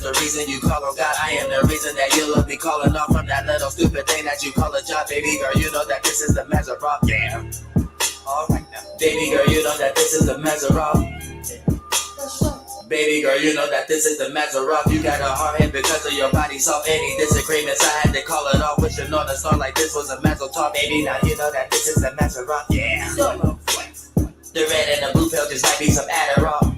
the reason you call on God. I am the reason that you'll be calling off from that little stupid thing that you call a job. Baby girl, you know that this is the Maseroth. Yeah. Alright now. Baby girl, you know that this is the Maseroth. Baby girl, you know that this is the Maseroth. You got a hard head because of your body soft. Any disagreements, I had to call it off. Wishing on a star like this was a Mazel talk. Baby, now you know that this is the Maseroth. Yeah. The red and the blue pill just might be some Adderall.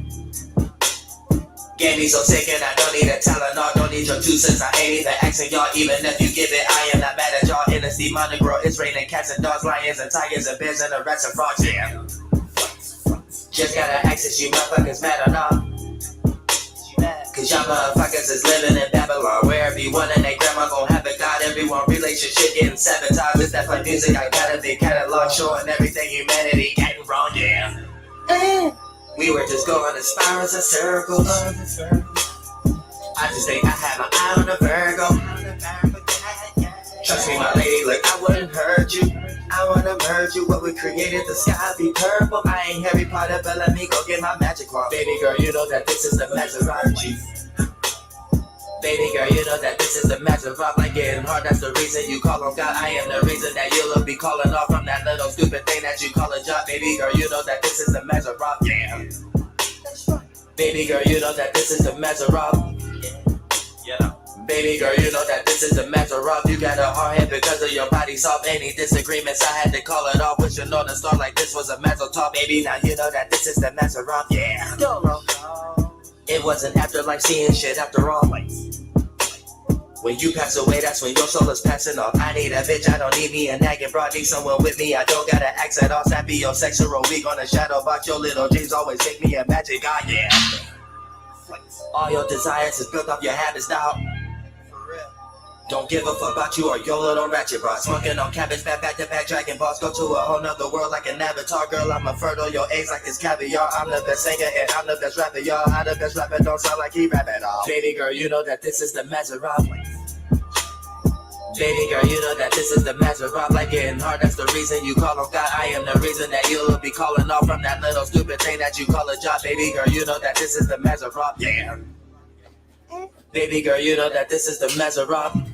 Get me so sick and I don't need a Tylenol. Don't need your 2 cents, I ain't even asking y'all. Even if you give it, I am not mad at y'all. In the Steve Monogro, it's raining cats and dogs, lions and tigers and bears and the rats and frogs. Yeah. Just gotta ask if you motherfuckers mad or not. Cause y'all motherfuckers is living in Babylon, where everyone and their grandma gon' have a god. Everyone relationship getting sabotaged. It's that fun music, I got a big catalog showing everything humanity getting wrong, yeah. We were just going in spirals and circles. I just think I had my eye on a Virgo. Trust me, my lady, look, I wouldn't hurt you. I wanna merge you, what we created, the sky be purple. I ain't Harry Potter, but let me go get my magic wand. Baby girl, you know that this is the Maserati. Baby girl, you know that this is the Maserati. Like getting hard, that's the reason you call on God. I am the reason that you'll be calling off from that little stupid thing that you call a job. Baby girl, you know that this is the Maserati. Yeah. Baby girl, you know that this is the Maserati. Yeah. Baby girl, you know that this is the Maserati. You got a hard head because of your body soft. Any disagreements, I had to call it off. Wishing on a star like this was a Mazel talk. Baby, now you know that this is the Maserati. Yeah. It wasn't afterlife seeing shit after all. When you pass away, that's when your soul is passing off. I need a bitch, I don't need me a nagging broad. Need someone with me, I don't gotta act at all. Sappy or sexual, we gonna shadow box. Your little dreams always make me a magic god, yeah. All your desires is built off your habits now. Don't give a fuck about you or your little ratchet bro. Smoking on cabbage, back to back, dragon balls. Go to a whole nother world like an avatar. Girl, I'm a fertile, your eggs like it's caviar. I'm the best singer and I'm the best rapper, y'all. I'm the best rapper, don't sound like he rap at all. Baby girl, you know that this is the Maserati. Baby girl, you know that this is the Maserati. Like getting hard, that's the reason you call on God. I am the reason that you'll be calling off from that little stupid thing that you call a job. Baby girl, you know that this is the Maserati. Yeah. Baby girl, you know that this is the Maserati.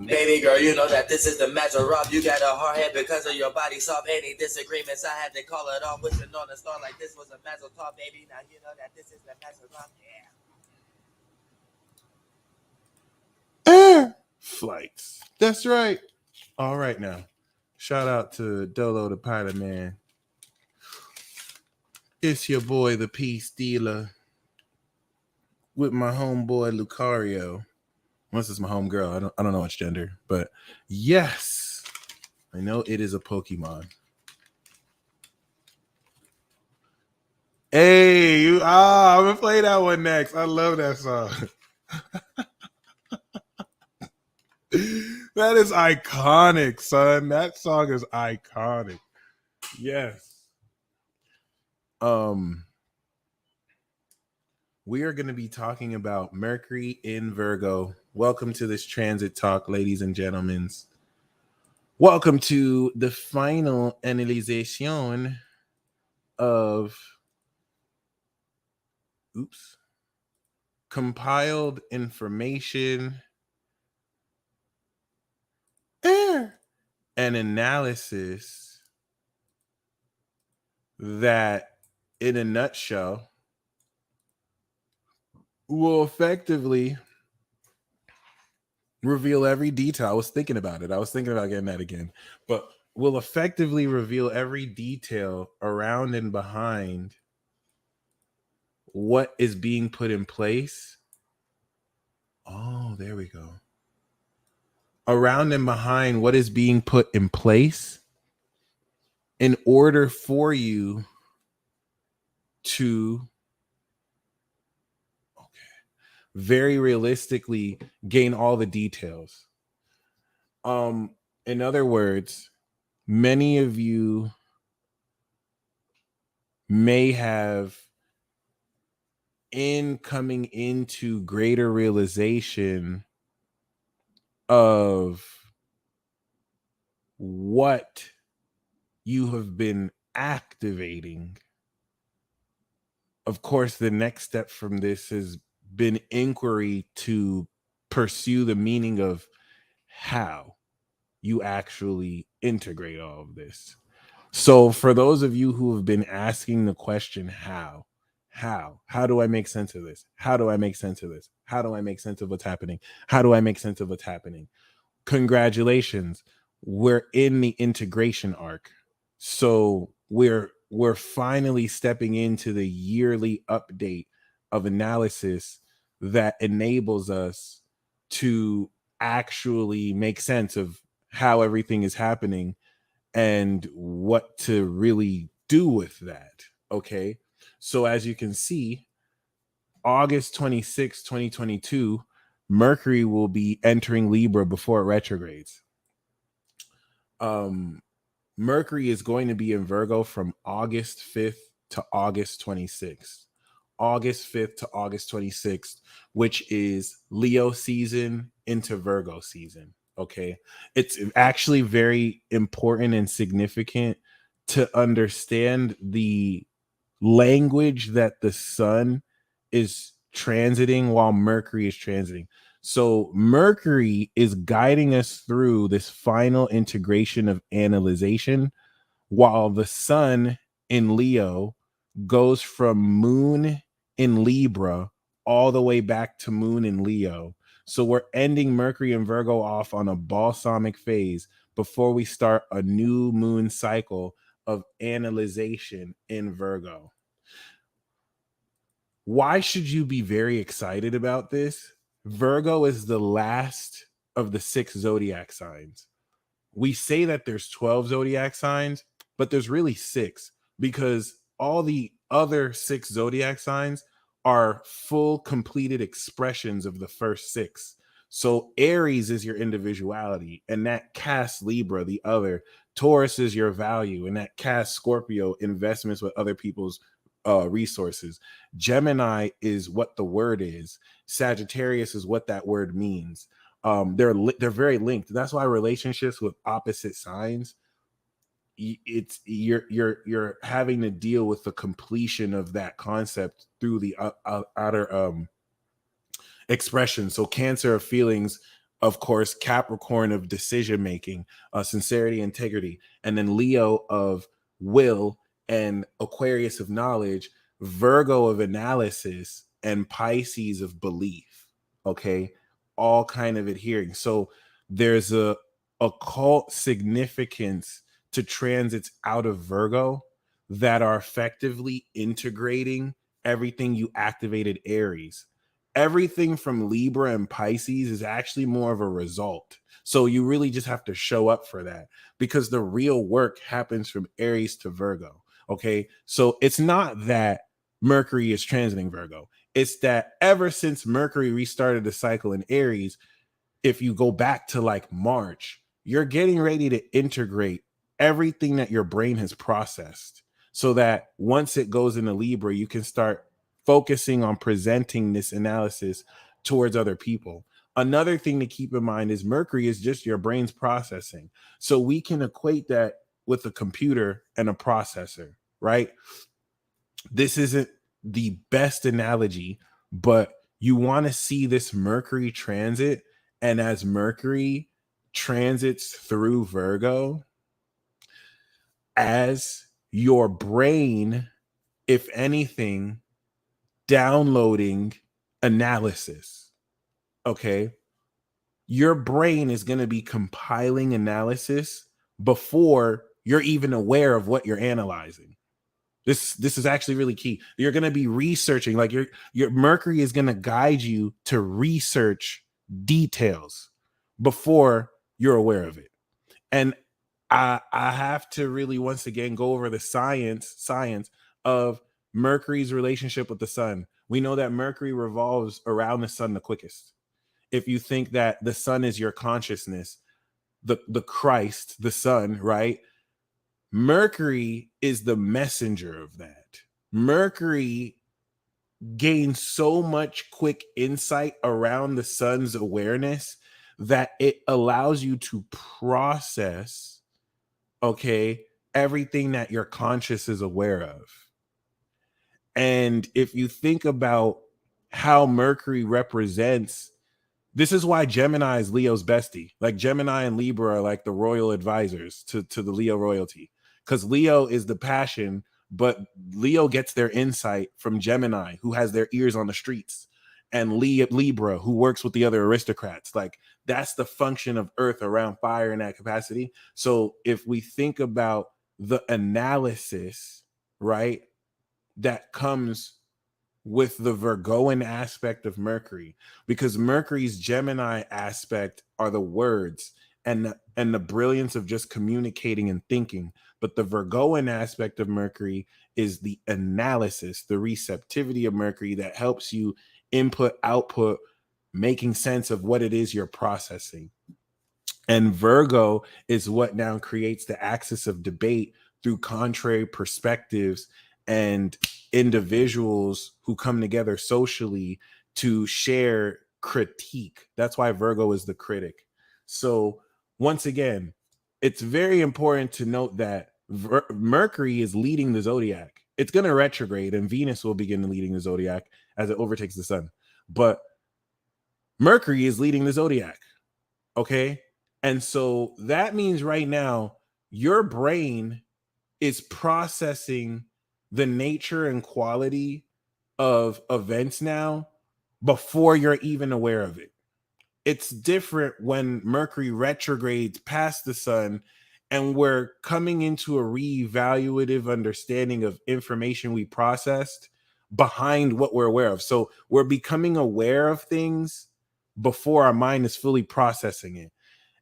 Baby girl, you know that this is the Maserati. You got a hard head because of your body soft. Any disagreements, I had to call it off. Wishing on a star like this was a Mazel talk, baby. Now you know that this is the Maserati. Yeah. Flights. That's right. All right now. Shout out to Dolo the Pilot Man. It's your boy, the Peace Dealer, with my homeboy Lucario. Unless it's my homegirl, I don't know its gender, but yes, I know it is a Pokemon. Hey, I'm gonna play that one next. I love that song. That is iconic, son. That song is iconic. Yes. We are going to be talking about Mercury in Virgo. Welcome to this transit talk, ladies and gentlemen. Welcome to the final analyzation of compiled information and analysis that, in a nutshell, will effectively reveal every detail. I was thinking about it. I was thinking about getting that again. But will effectively reveal every detail around and behind what is being put in place. Oh, there we go. Around and behind what is being put in place in order for you to very realistically gain all the details. In other words, many of you may have, in coming into greater realization of what you have been activating. Of course, the next step from this has been inquiry to pursue the meaning of how you actually integrate all of this. So for those of you who have been asking the question, how do I make sense of this? How do I make sense of this? How do I make sense of what's happening? How do I make sense of what's happening? Congratulations. We're in the integration arc. So we're finally stepping into the yearly update of analysis that enables us to actually make sense of how everything is happening and what to really do with that. Okay. So as you can see, August 26, 2022, Mercury will be entering Libra before it retrogrades. Mercury is going to be in Virgo from August 5th to August 26th. August 5th to August 26th, which is Leo season into Virgo season. Okay. It's actually very important and significant to understand the language that the sun is transiting while Mercury is transiting. So Mercury is guiding us through this final integration of analyzation, while the sun in Leo goes from moon in Libra all the way back to moon in Leo. So we're ending Mercury and Virgo off on a balsamic phase before we start a new moon cycle of analyzation in Virgo. Why should you be very excited about this? Virgo is the last of the 6 zodiac signs. We say that there's 12 zodiac signs, but there's really 6 because all the other 6 zodiac signs are full completed expressions of the first 6. So Aries is your individuality, and that casts Libra, the other. Taurus is your value, and that casts Scorpio, investments with other people's resources. Gemini is what the word is. Sagittarius is what that word means. They're very linked. That's why relationships with opposite signs, it's you're having to deal with the completion of that concept through the outer expression. So Cancer of feelings, of course, Capricorn of decision making, sincerity, integrity, and then Leo of will, and Aquarius of knowledge, Virgo of analysis, and Pisces of belief. Okay, all kind of adhering. So there's a occult significance to transits out of Virgo that are effectively integrating everything you activated Aries. Everything from Libra and Pisces is actually more of a result. So you really just have to show up for that because the real work happens from Aries to Virgo. Okay. So it's not that Mercury is transiting Virgo. It's that ever since Mercury restarted the cycle in Aries, if you go back to like March, you're getting ready to integrate everything that your brain has processed so that once it goes into Libra, you can start focusing on presenting this analysis towards other people. Another thing to keep in mind is Mercury is just your brain's processing. So we can equate that with a computer and a processor, right? This isn't the best analogy, but you want to see this Mercury transit. And as Mercury transits through Virgo, as your brain, if anything, downloading analysis, okay, your brain is going to be compiling analysis before you're even aware of what you're analyzing. This is actually really key. You're going to be researching, like your Mercury is going to guide you to research details before you're aware of it. And I have to really once again go over the science of Mercury's relationship with the sun. We know that Mercury revolves around the sun the quickest. If you think that the sun is your consciousness, the Christ, the sun, right? Mercury is the messenger of that. Mercury gains so much quick insight around the sun's awareness that it allows you to process, okay, everything that your conscious is aware of. And if you think about how Mercury represents. This is why Gemini is Leo's bestie. Like Gemini and Libra are like the royal advisors to the Leo royalty. Because Leo is the passion, but Leo gets their insight from Gemini, who has their ears on the streets, and Libra, who works with the other aristocrats. Like that's the function of Earth around fire in that capacity. So if we think about the analysis, right, that comes with the Virgoan aspect of Mercury, because Mercury's Gemini aspect are the words and the brilliance of just communicating and thinking, but the Virgoan aspect of Mercury is the analysis, the receptivity of Mercury that helps you input, output, making sense of what it is you're processing. And Virgo is what now creates the axis of debate through contrary perspectives and individuals who come together socially to share critique. That's why Virgo is the critic. So, once again, it's very important to note that Mercury is leading the zodiac. It's going to retrograde, and Venus will begin leading the zodiac as it overtakes the sun. But Mercury is leading the zodiac. Okay. And so that means right now your brain is processing the nature and quality of events now before you're even aware of it. It's different when Mercury retrogrades past the sun and we're coming into a reevaluative understanding of information we processed behind what we're aware of. So we're becoming aware of things before our mind is fully processing it.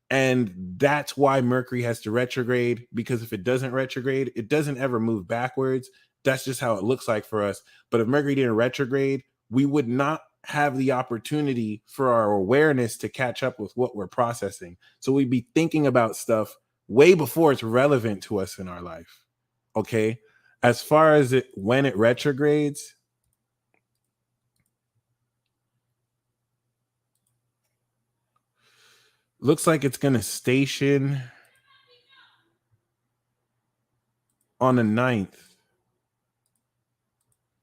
And that's why Mercury has to retrograde, because if it doesn't retrograde, it doesn't ever move backwards. That's just how it looks like for us. But if Mercury didn't retrograde, we would not have the opportunity for our awareness to catch up with what we're processing. So we'd be thinking about stuff way before it's relevant to us in our life. Okay. As far as it when it retrogrades, looks like it's going to station on the 9th.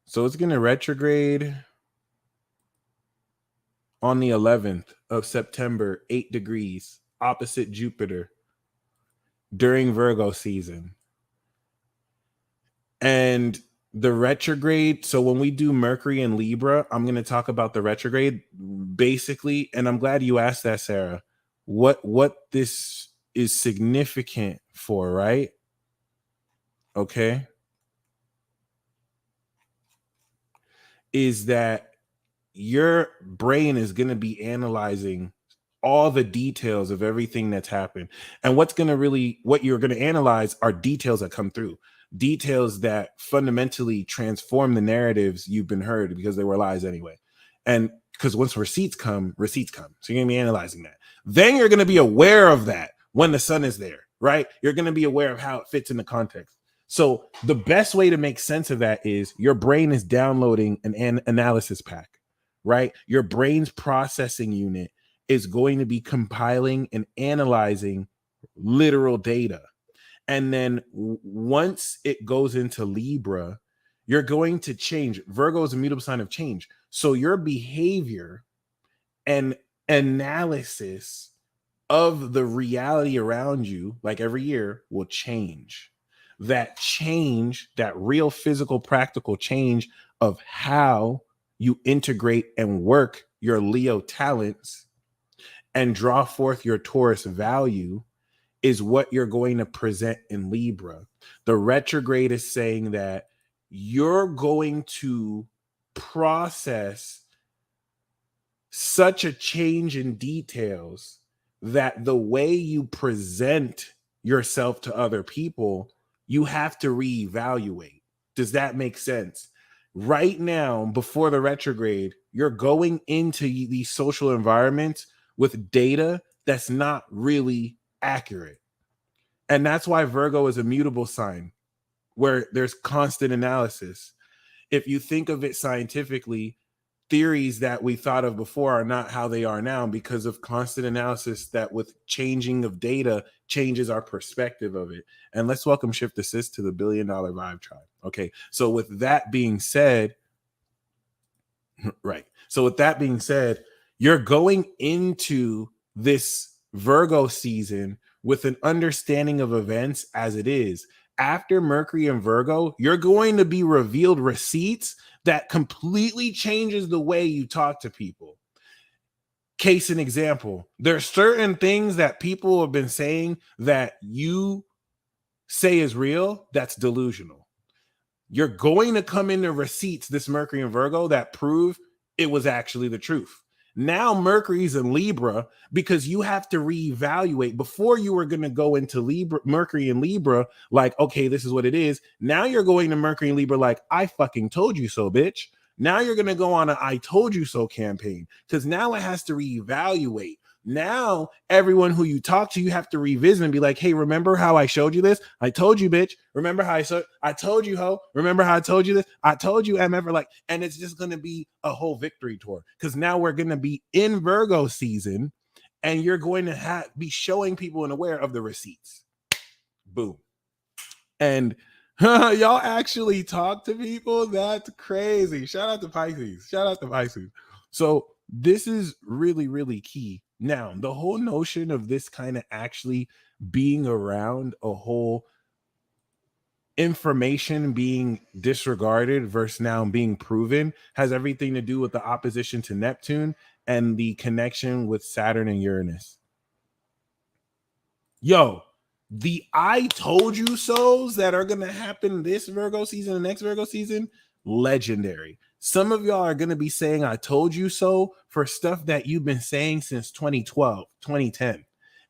So it's going to retrograde on the 11th of September, 8 degrees, opposite Jupiter, during Virgo season. And the retrograde, so when we do Mercury and Libra, I'm going to talk about the retrograde basically, and I'm glad you asked that, Sarah. What this is significant for, right? Okay. Is that your brain is going to be analyzing all the details of everything that's happened. And what you're going to analyze are details that come through, details that fundamentally transform the narratives you've been heard because they were lies anyway. And because once receipts come. So you're going to be analyzing that. Then you're going to be aware of that when the sun is there, right? You're going to be aware of how it fits in the context. So the best way to make sense of that is your brain is downloading an analysis pack, right? Your brain's processing unit is going to be compiling and analyzing literal data. And then once it goes into Libra, you're going to change. Virgo is a mutable sign of change. So your behavior and analysis of the reality around you, like every year, will change. That change, that real physical, practical change of how you integrate and work your Leo talents and draw forth your Taurus value is what you're going to present in Libra. The retrograde is saying that you're going to process such a change in details that the way you present yourself to other people, you have to reevaluate. Does that make sense? Right now, before the retrograde, you're going into these social environments with data that's not really accurate. And that's why Virgo is a mutable sign where there's constant analysis. If you think of it scientifically, theories that we thought of before are not how they are now because of constant analysis that with changing of data changes our perspective of it. And let's welcome Shift Assist to the $1 Billion Vibe Tribe. Okay. So with that being said, right. So with that being said, you're going into this Virgo season with an understanding of events as it is. After Mercury and Virgo, you're going to be revealed receipts that completely changes the way you talk to people. Case in example, there are certain things that people have been saying that you say is real that's delusional. You're going to come into receipts this Mercury and Virgo that prove it was actually the truth. Now Mercury's in Libra because you have to reevaluate. Before you were going to go into Libra, Mercury and Libra, like, okay, this is what it is. Now you're going to Mercury and Libra like, I fucking told you so, bitch. Now you're going to go on a I told you so campaign because now it has to reevaluate. Now, everyone who you talk to, you have to revisit and be like, hey, remember how I showed you this? I told you, bitch. Remember how I told you, ho. Remember how I told you this? I told you, MF. Like, and it's just going to be a whole victory tour because now we're going to be in Virgo season and you're going to be showing people and aware of the receipts. Boom. And y'all actually talk to people? That's crazy. Shout out to Pisces. Shout out to Pisces. So this is really, really key. Now, the whole notion of this kind of actually being around a whole information being disregarded versus now being proven has everything to do with the opposition to Neptune and the connection with Saturn and Uranus. Yo, the I told you so's that are going to happen this Virgo season and next Virgo season, legendary. Some of y'all are going to be saying I told you so for stuff that you've been saying since 2012, 2010.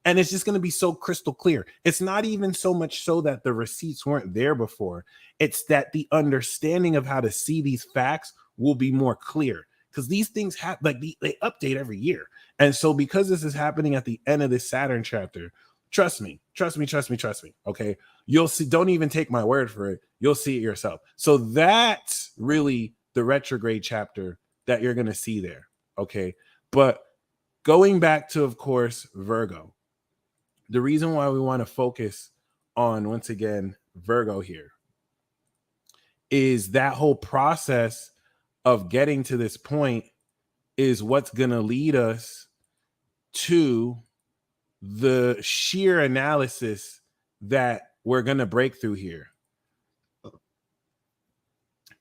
And it's just going to be so crystal clear. It's not even so much so that the receipts weren't there before. It's that the understanding of how to see these facts will be more clear because these things have they update every year. And so because this is happening at the end of this Saturn chapter, trust me. Okay. You'll see. Don't even take my word for it. You'll see it yourself. So that's really the retrograde chapter that you're going to see there. Okay. But going back to, of course, Virgo, the reason why we want to focus on, once again, Virgo here is that whole process of getting to this point is what's going to lead us to the sheer analysis that we're going to break through here.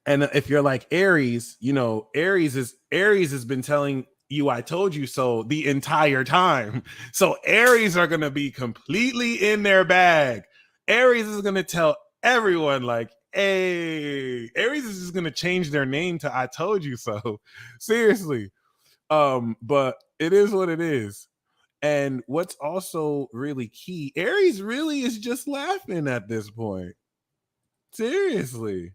And if you're like Aries, you know, Aries has been telling you I told you so the entire time. So Aries are going to be completely in their bag. Aries is going to tell everyone like, hey, Aries is just going to change their name to I told you so. Seriously. But it is what it is. And what's also really key, Aries really is just laughing at this point. Seriously.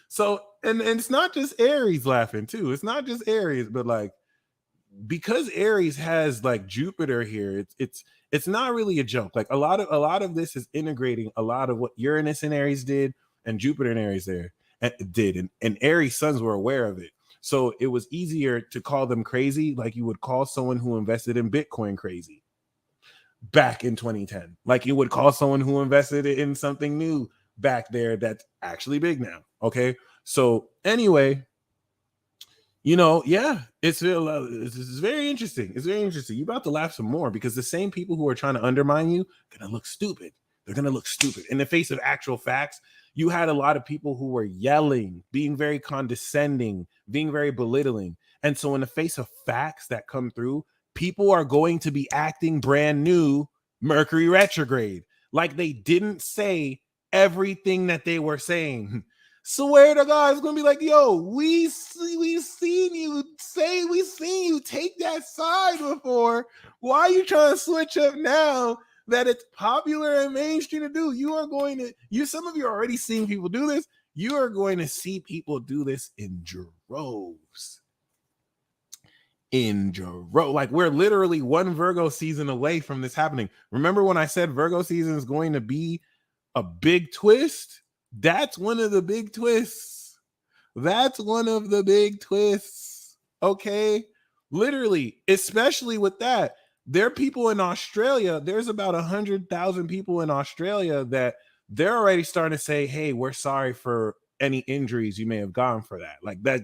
So, and it's not just Aries laughing too. It's not just Aries, but like because Aries has like Jupiter here, it's not really a joke. Like a lot of this is integrating a lot of what Uranus and Aries did and Jupiter and Aries did, and Aries sons were aware of it. So it was easier to call them crazy, like you would call someone who invested in Bitcoin crazy back in 2010. Like you would call someone who invested in something new back there that's actually big now. Okay. So anyway, you know, yeah, it's very interesting. It's very interesting. You're about to laugh some more because the same people who are trying to undermine you are going to look stupid. They're going to look stupid in the face of actual facts. You had a lot of people who were yelling, being very condescending, being very belittling. And so in the face of facts that come through, people are going to be acting brand new Mercury retrograde. Like they didn't say everything that they were saying. Swear to God, it's gonna be like, yo, we've seen you take that side before. Why are you trying to switch up now that it's popular and mainstream to do? Some of you are already seeing people do this. You are going to see people do this in droves. Like we're literally one Virgo season away from this happening. Remember when I said Virgo season is going to be a big twist? That's one of the big twists. Okay. Literally, especially with that, there are people in Australia. There's about 100,000 people in Australia that they're already starting to say, hey, we're sorry for any injuries you may have gone for that. Like those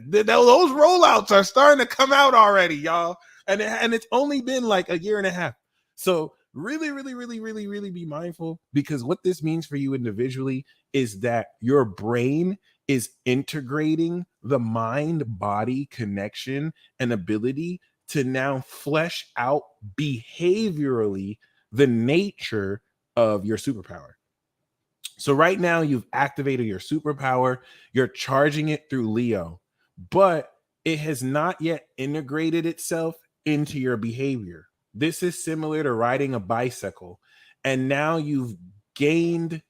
rollouts are starting to come out already, y'all. And it's only been like a year and a half. So really, really, really, really, really be mindful, because what this means for you individually is that your brain is integrating the mind-body connection and ability to now flesh out behaviorally the nature of your superpower. So right now you've activated your superpower, you're charging it through Leo, but it has not yet integrated itself into your behavior. This is similar to riding a bicycle, and now you've gained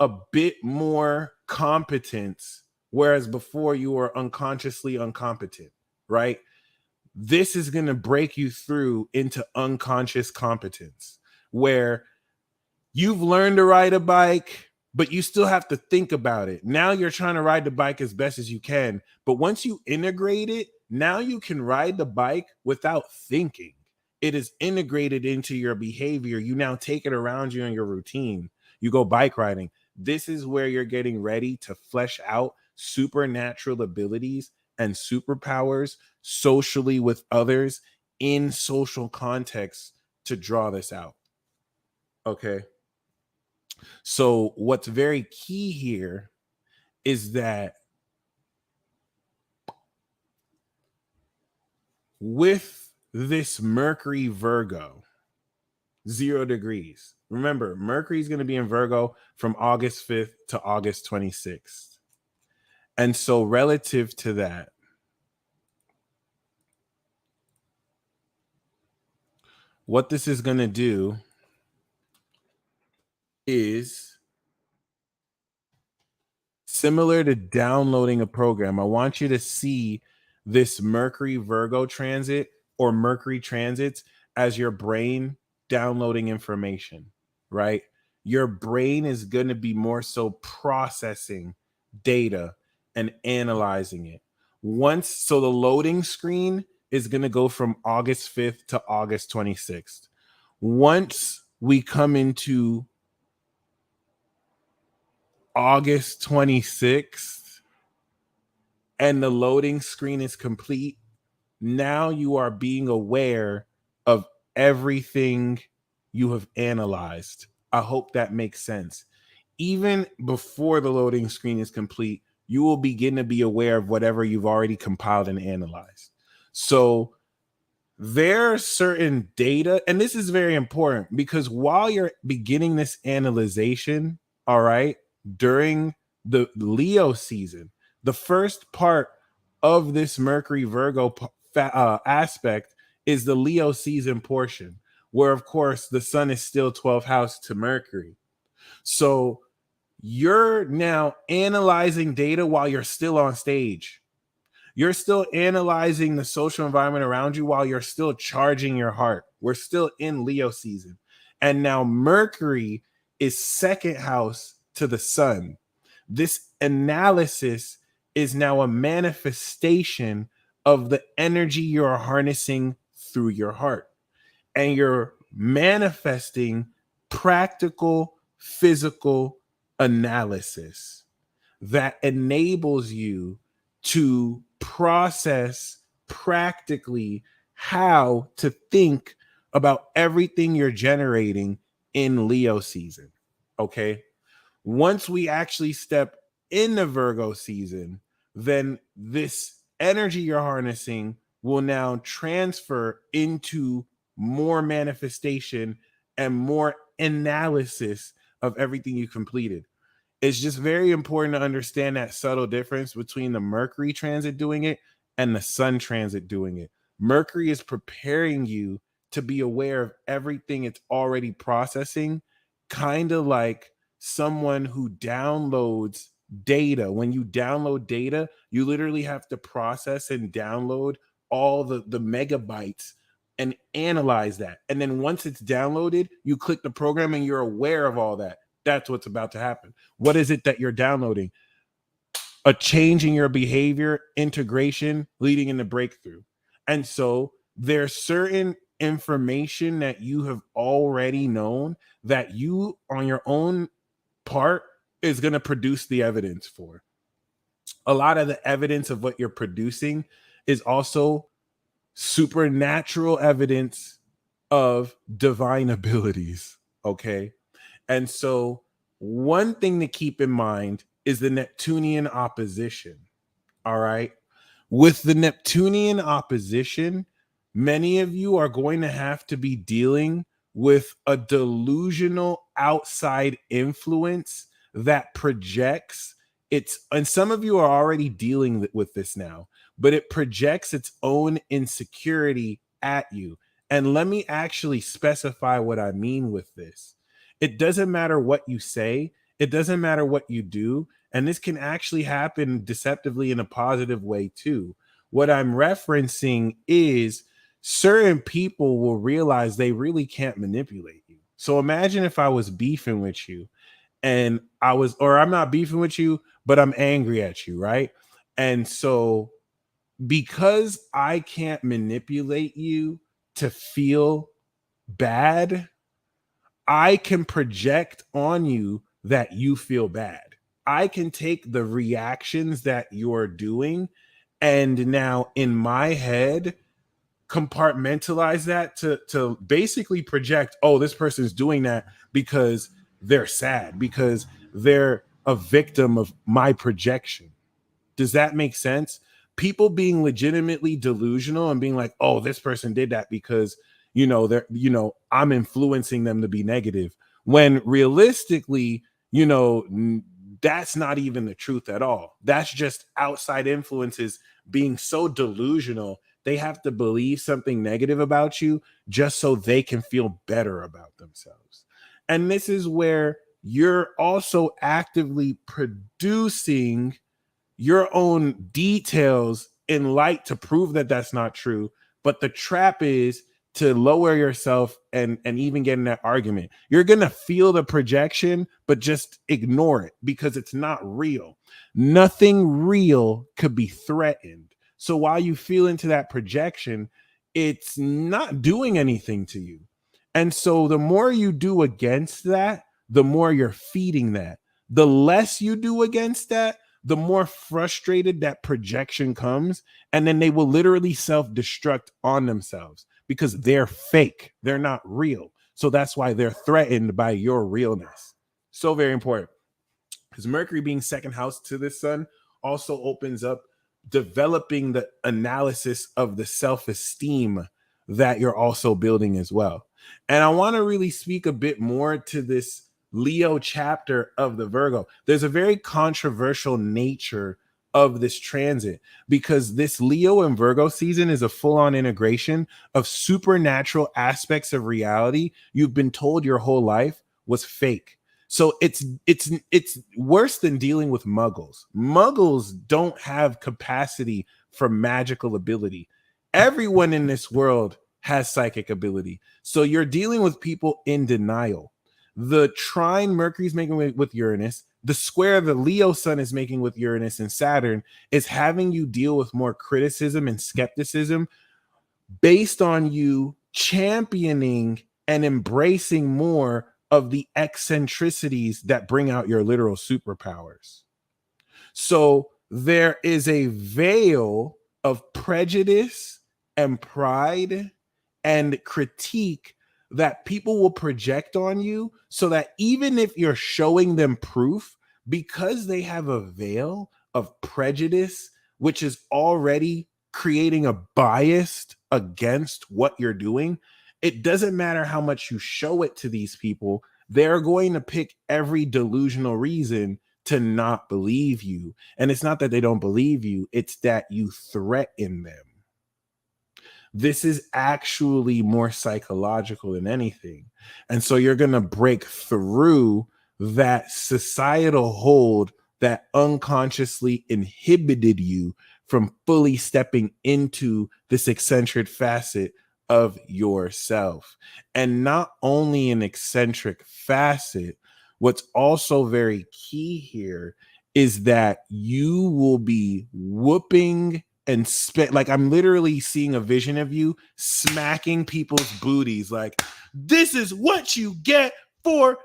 a bit more competence, whereas before you were unconsciously incompetent, right? This is going to break you through into unconscious competence, where you've learned to ride a bike, but you still have to think about it. Now you're trying to ride the bike as best as you can. But once you integrate it, now you can ride the bike without thinking. It is integrated into your behavior. You now take it around you in your routine. You go bike riding. This is where you're getting ready to flesh out supernatural abilities and superpowers socially with others in social contexts to draw this out. Okay. So what's very key here is that with this Mercury Virgo, 0 degrees. Remember, Mercury is going to be in Virgo from August 5th to August 26th. And so relative to that, what this is going to do is similar to downloading a program. I want you to see this Mercury Virgo transit or Mercury transits as your brain downloading information, right? Your brain is going to be more so processing data and analyzing it. So the loading screen is going to go from August 5th to August 26th. Once we come into August 26th and the loading screen is complete, now you are being aware of everything you have analyzed. I hope that makes sense. Even before the loading screen is complete, you will begin to be aware of whatever you've already compiled and analyzed. So there are certain data, and this is very important because while you're beginning this analyzation, all right, during the Leo season, the first part of this Mercury Virgo aspect is the Leo season portion, where of course the sun is still 12th house to Mercury. So you're now analyzing data while you're still on stage. You're still analyzing the social environment around you while you're still charging your heart. We're still in Leo season. And now Mercury is 2nd house to the sun. This analysis is now a manifestation of the energy you're harnessing through your heart. And you're manifesting practical, physical analysis that enables you to process practically how to think about everything you're generating in Leo season. Okay. Once we actually step into Virgo season, then this energy you're harnessing will now transfer into more manifestation and more analysis of everything you completed. It's just very important to understand that subtle difference between the Mercury transit doing it and the Sun transit doing it. Mercury is preparing you to be aware of everything it's already processing, kind of like someone who downloads data. When you download data, you literally have to process and download all the megabytes and analyze that. And then once it's downloaded, you click the program and you're aware of all that. That's what's about to happen. What is it that you're downloading? A change in your behavior, integration, leading into breakthrough. And so there's certain information that you have already known that you on your own part is going to produce the evidence for. a lot of the evidence of what you're producing is also supernatural evidence of divine abilities. Okay. And so, one thing to keep in mind is the Neptunian opposition. All right. With the Neptunian opposition, many of you are going to have to be dealing with a delusional outside influence that projects its, and some of you are already dealing with this now, but it projects its own insecurity at you. And let me actually specify what I mean with this. It doesn't matter what you say, it doesn't matter what you do, and this can actually happen deceptively in a positive way too. What I'm referencing is certain people will realize they really can't manipulate you. So imagine if I was beefing with you and or I'm not beefing with you, but I'm angry at you, right? And so because I can't manipulate you to feel bad, I can project on you that you feel bad. I can take the reactions that you're doing and now in my head compartmentalize that to basically project, oh, this person's doing that because they're sad, because they're a victim of my projection. Does that make sense? People being legitimately delusional and being like, oh, this person did that because, they're, I'm influencing them to be negative. When realistically, that's not even the truth at all. That's just outside influences being so delusional. They have to believe something negative about you just so they can feel better about themselves. And this is where you're also actively producing your own details in light to prove that that's not true. But the trap is to lower yourself and even get in that argument. You're going to feel the projection, but just ignore it because it's not real. Nothing real could be threatened. So while you feel into that projection, it's not doing anything to you. And so the more you do against that, the more you're feeding that. The less you do against that, the more frustrated that projection comes, and then they will literally self-destruct on themselves because they're fake. They're not real. So that's why they're threatened by your realness. So very important. Because Mercury being second house to the sun also opens up developing the analysis of the self-esteem that you're also building as well. And I want to really speak a bit more to this Leo chapter of the Virgo. There's a very controversial nature of this transit because this Leo and Virgo season is a full-on integration of supernatural aspects of reality you've been told your whole life was fake. So it's worse than dealing with muggles. Muggles don't have capacity for magical ability. Everyone in this world has psychic ability. So you're dealing with people in denial. The trine Mercury's making with Uranus, the square the Leo sun is making with Uranus and Saturn is having you deal with more criticism and skepticism based on you championing and embracing more of the eccentricities that bring out your literal superpowers. So there is a veil of prejudice and pride and critique that people will project on you so that even if you're showing them proof, because they have a veil of prejudice, which is already creating a bias against what you're doing, it doesn't matter how much you show it to these people. They're going to pick every delusional reason to not believe you. And it's not that they don't believe you, it's that you threaten them. This is actually more psychological than anything. And so you're going to break through that societal hold that unconsciously inhibited you from fully stepping into this eccentric facet of yourself. And not only an eccentric facet, what's also very key here is that you will be whooping and like I'm literally seeing a vision of you smacking people's booties like, this is what you get for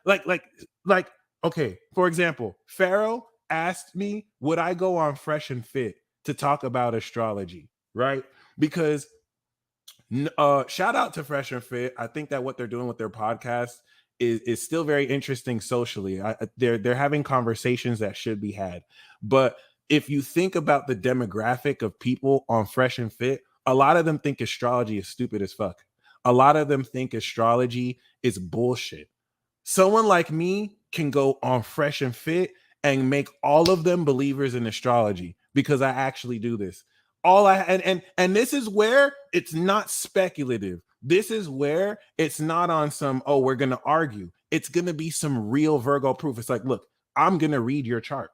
like okay, for example, Pharaoh, asked me, would I go on Fresh and Fit to talk about astrology, right? Because shout out to Fresh and Fit. I think that what they're doing with their podcast is still very interesting socially. They're having conversations that should be had. But if you think about the demographic of people on Fresh and Fit, a lot of them think astrology is stupid as fuck. A lot of them think astrology is bullshit. Someone like me can go on Fresh and Fit and make all of them believers in astrology because I actually do this. All I and this is where it's not speculative. This is where it's not on some, oh, we're gonna argue. It's gonna be some real Virgo proof. It's like, look, I'm gonna read your chart.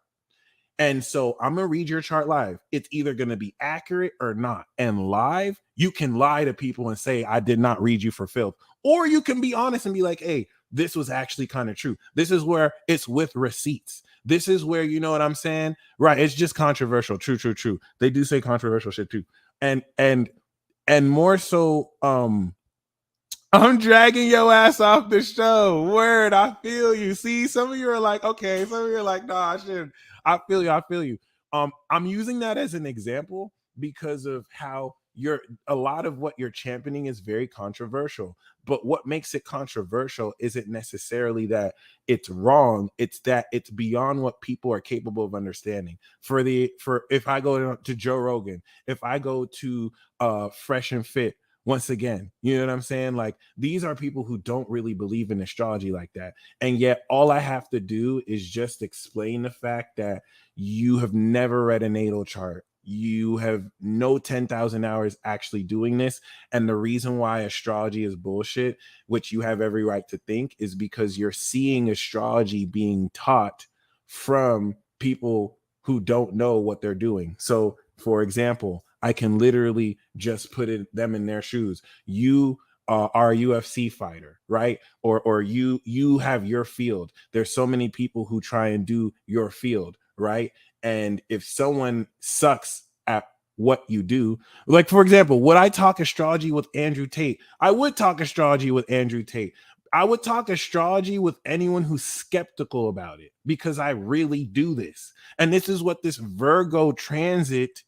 And so I'm going to read your chart live. It's either going to be accurate or not. And live, you can lie to people and say, I did not read you for filth. Or you can be honest and be like, hey, this was actually kind of true. This is where it's with receipts. This is where, you know what I'm saying? Right. It's just controversial. True, true, true. They do say controversial shit too. And more so, I'm dragging your ass off the show. Word, I feel you. See, some of you are like, okay. Some of you are like, no, I shouldn't. I feel you. I feel you. I'm using that as an example because of how a lot of what you're championing is very controversial. But what makes it controversial isn't necessarily that it's wrong. It's that it's beyond what people are capable of understanding. For if I go to Joe Rogan, if I go to Fresh and Fit, once again, you know what I'm saying? Like, these are people who don't really believe in astrology like that. And yet all I have to do is just explain the fact that you have never read a natal chart. You have no 10,000 hours actually doing this. And the reason why astrology is bullshit, which you have every right to think, is because you're seeing astrology being taught from people who don't know what they're doing. So, for example, I can literally just put them in their shoes. You are a UFC fighter, right? Or you have your field. There's so many people who try and do your field, right? And if someone sucks at what you do, like, for example, would I talk astrology with Andrew Tate? I would talk astrology with Andrew Tate. I would talk astrology with anyone who's skeptical about it because I really do this. And this is what this Virgo transit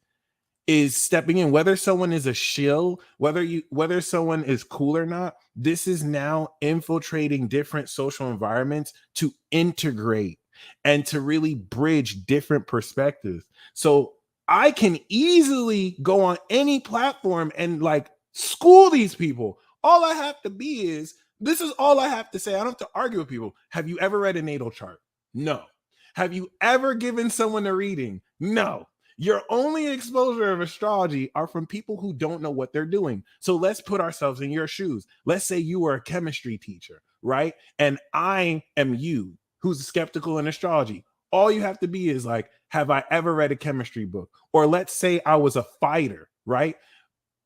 is stepping in. Whether someone is a shill, whether someone is cool or not, this is now infiltrating different social environments to integrate and to really bridge different perspectives. So I can easily go on any platform and like school these people. All I have to be is, this is all I have to say. I don't have to argue with people. Have you ever read a natal chart? No. Have you ever given someone a reading? No. Your only exposure of astrology are from people who don't know what they're doing. So let's put ourselves in your shoes. Let's say you are a chemistry teacher, right? And I am you, who's skeptical in astrology. All you have to be is like, have I ever read a chemistry book? Or let's say I was a fighter, right?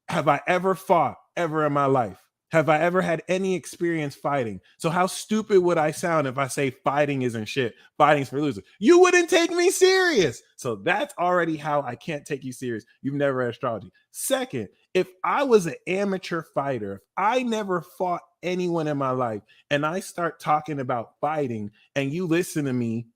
Have I ever fought ever in my life? Have I ever had any experience fighting? So how stupid would I sound if I say fighting isn't shit? Fighting's for losers. You wouldn't take me serious. So that's already how I can't take you serious. You've never read astrology. Second, if I was an amateur fighter, if I never fought anyone in my life, and I start talking about fighting and you listen to me,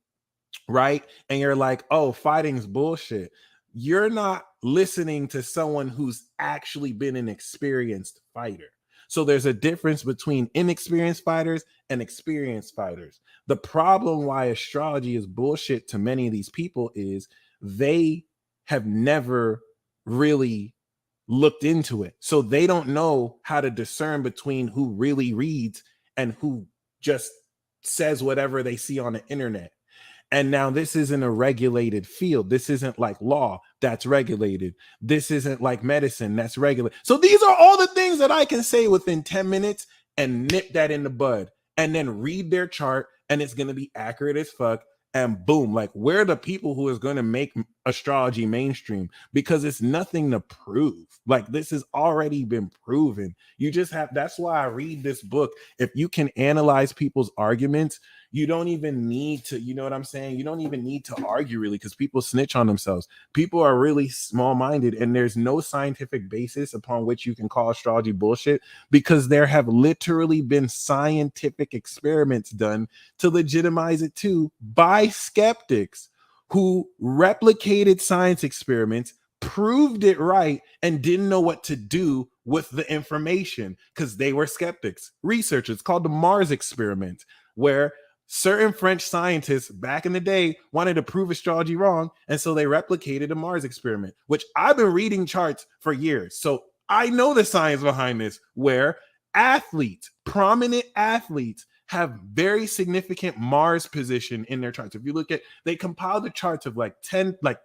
right? And you're like, oh, fighting's bullshit. You're not listening to someone who's actually been an experienced fighter. So there's a difference between inexperienced fighters and experienced fighters. The problem why astrology is bullshit to many of these people is they have never really looked into it. So they don't know how to discern between who really reads and who just says whatever they see on the internet. And now this isn't a regulated field. This isn't like law that's regulated. This isn't like medicine that's regulated. So these are all the things that I can say within 10 minutes and nip that in the bud and then read their chart, and it's going to be accurate as fuck. And boom, like, we're the people who is going to make astrology mainstream because it's nothing to prove. Like, this has already been proven. You just have, that's why I read this book. If you can analyze people's arguments, you don't even need to, you know what I'm saying? You don't even need to argue really, because people snitch on themselves. People are really small-minded, and there's no scientific basis upon which you can call astrology bullshit, because there have literally been scientific experiments done to legitimize it too by skeptics who replicated science experiments, proved it right, and didn't know what to do with the information because they were skeptics. Researchers called the Mars experiment, where certain French scientists back in the day wanted to prove astrology wrong, and so they replicated the Mars experiment, which I've been reading charts for years. So I know the science behind this, where athletes, prominent athletes, have very significant Mars position in their charts. If you look at, they compiled the charts of like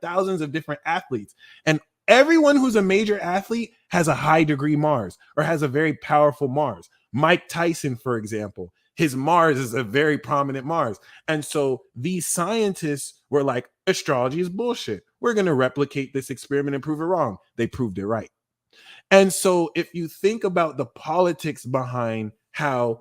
thousands of different athletes, and everyone who's a major athlete has a high degree Mars or has a very powerful Mars. Mike Tyson, for example, his Mars is a very prominent Mars. And so these scientists were like, astrology is bullshit. We're going to replicate this experiment and prove it wrong. They proved it right. And so if you think about the politics behind how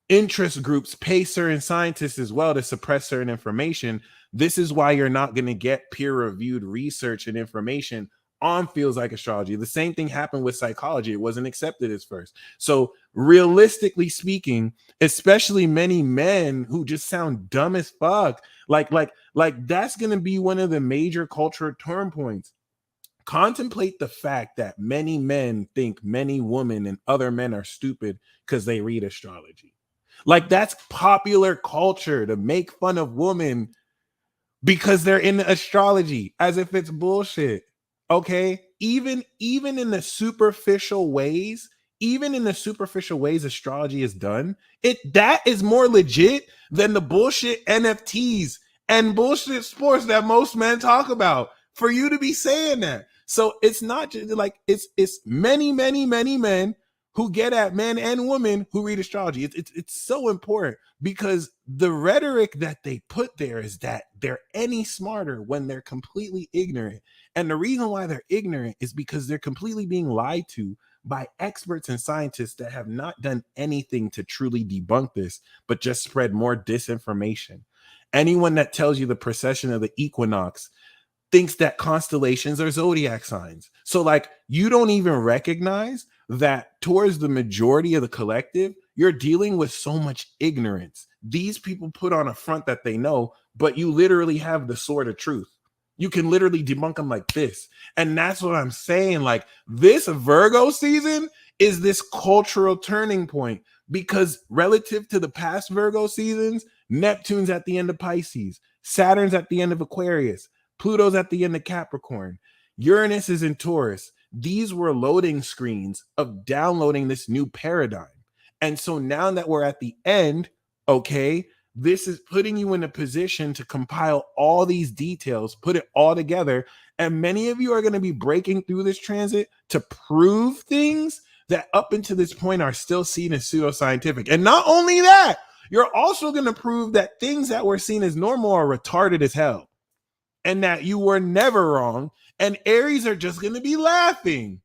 interest groups pay certain scientists as well to suppress certain information, this is why you're not going to get peer-reviewed research and information on fields like astrology. The same thing happened with psychology. It wasn't accepted at first. So realistically speaking, especially many men who just sound dumb as fuck, like that's going to be one of the major cultural turn points. Contemplate the fact that many men think many women and other men are stupid because they read astrology. Like, that's popular culture to make fun of women because they're in astrology, as if it's bullshit. Okay, even in the superficial ways, astrology is done, that is more legit than the bullshit NFTs and bullshit sports that most men talk about. For you to be saying that, so it's not just like it's many men who get at men and women who read astrology. It's so important because the rhetoric that they put there is that they're any smarter when they're completely ignorant. And the reason why they're ignorant is because they're completely being lied to by experts and scientists that have not done anything to truly debunk this, but just spread more disinformation. Anyone that tells you the precession of the equinox thinks that constellations are zodiac signs. So like, you don't even recognize that towards the majority of the collective, you're dealing with so much ignorance. These people put on a front that they know, but you literally have the sword of truth. You can literally debunk them like this. And that's what I'm saying. Like, this Virgo season is this cultural turning point because relative to the past Virgo seasons, Neptune's at the end of Pisces, Saturn's at the end of Aquarius, Pluto's at the end of Capricorn, Uranus is in Taurus. These were loading screens of downloading this new paradigm. And so now that we're at the end, okay, this is putting you in a position to compile all these details, put it all together. And many of you are going to be breaking through this transit to prove things that up until this point are still seen as pseudoscientific. And not only that, you're also going to prove that things that were seen as normal are retarded as hell. And that you were never wrong. And Aries are just going to be laughing.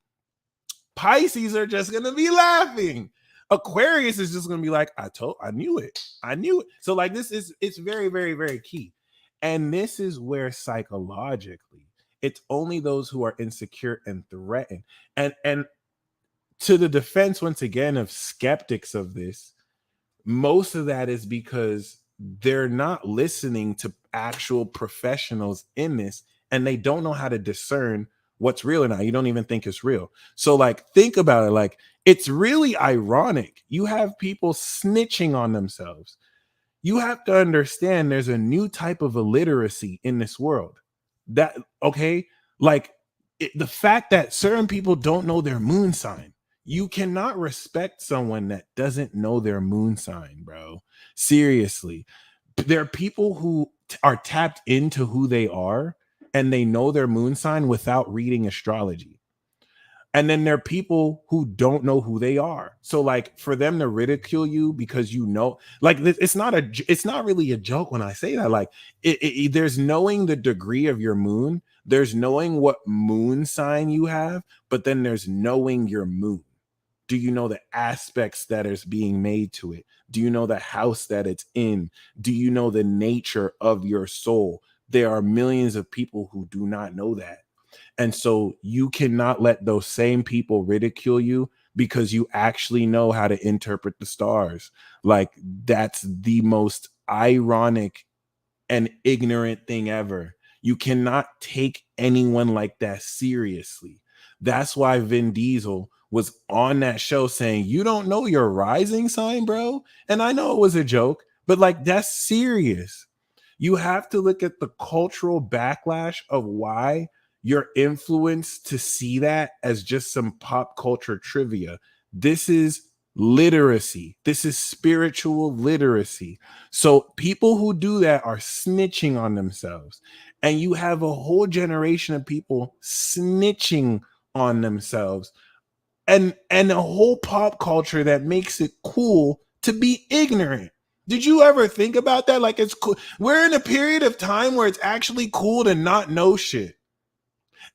Pisces are just going to be laughing. Aquarius is just going to be like, I knew it. So like, it's very, very, very key. And this is where psychologically, it's only those who are insecure and threatened. And to the defense, once again, of skeptics of this, most of that is because they're not listening to actual professionals in this, and they don't know how to discern what's real or not. You don't even think it's real. So like, think about it. Like, it's really ironic. You have people snitching on themselves. You have to understand there's a new type of illiteracy in this world. That, okay, like the fact that certain people don't know their moon sign. You cannot respect someone that doesn't know their moon sign, bro. Seriously. There are people who are tapped into who they are and they know their moon sign without reading astrology. And then there are people who don't know who they are. So like, for them to ridicule you because you know, like, it's not really a joke when I say that. Like, there's knowing the degree of your moon, there's knowing what moon sign you have, but then there's knowing your moon. Do you know the aspects that is being made to it? Do you know the house that it's in? Do you know the nature of your soul? There are millions of people who do not know that. And so you cannot let those same people ridicule you because you actually know how to interpret the stars. Like, that's the most ironic and ignorant thing ever. You cannot take anyone like that seriously. That's why Vin Diesel was on that show saying, "You don't know your rising sign, bro." And I know it was a joke, but like, that's serious. You have to look at the cultural backlash of why you're influenced to see that as just some pop culture trivia. This is literacy. This is spiritual literacy. So people who do that are snitching on themselves. And you have a whole generation of people snitching on themselves, and a whole pop culture that makes it cool to be ignorant. Did you ever think about that? Like, it's cool. We're in a period of time where it's actually cool to not know shit.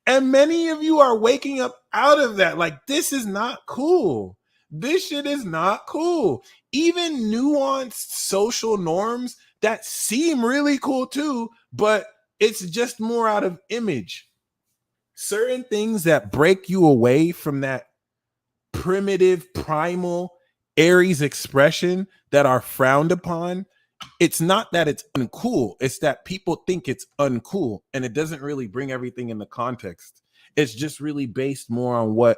And many of you are waking up out of that. Like, this is not cool. This shit is not cool. Even nuanced social norms that seem really cool too, but it's just more out of image. Certain things that break you away from that primitive, primal Aries expression that are frowned upon. It's not that it's uncool, it's that people think it's uncool, and it doesn't really bring everything into context. It's just really based more on what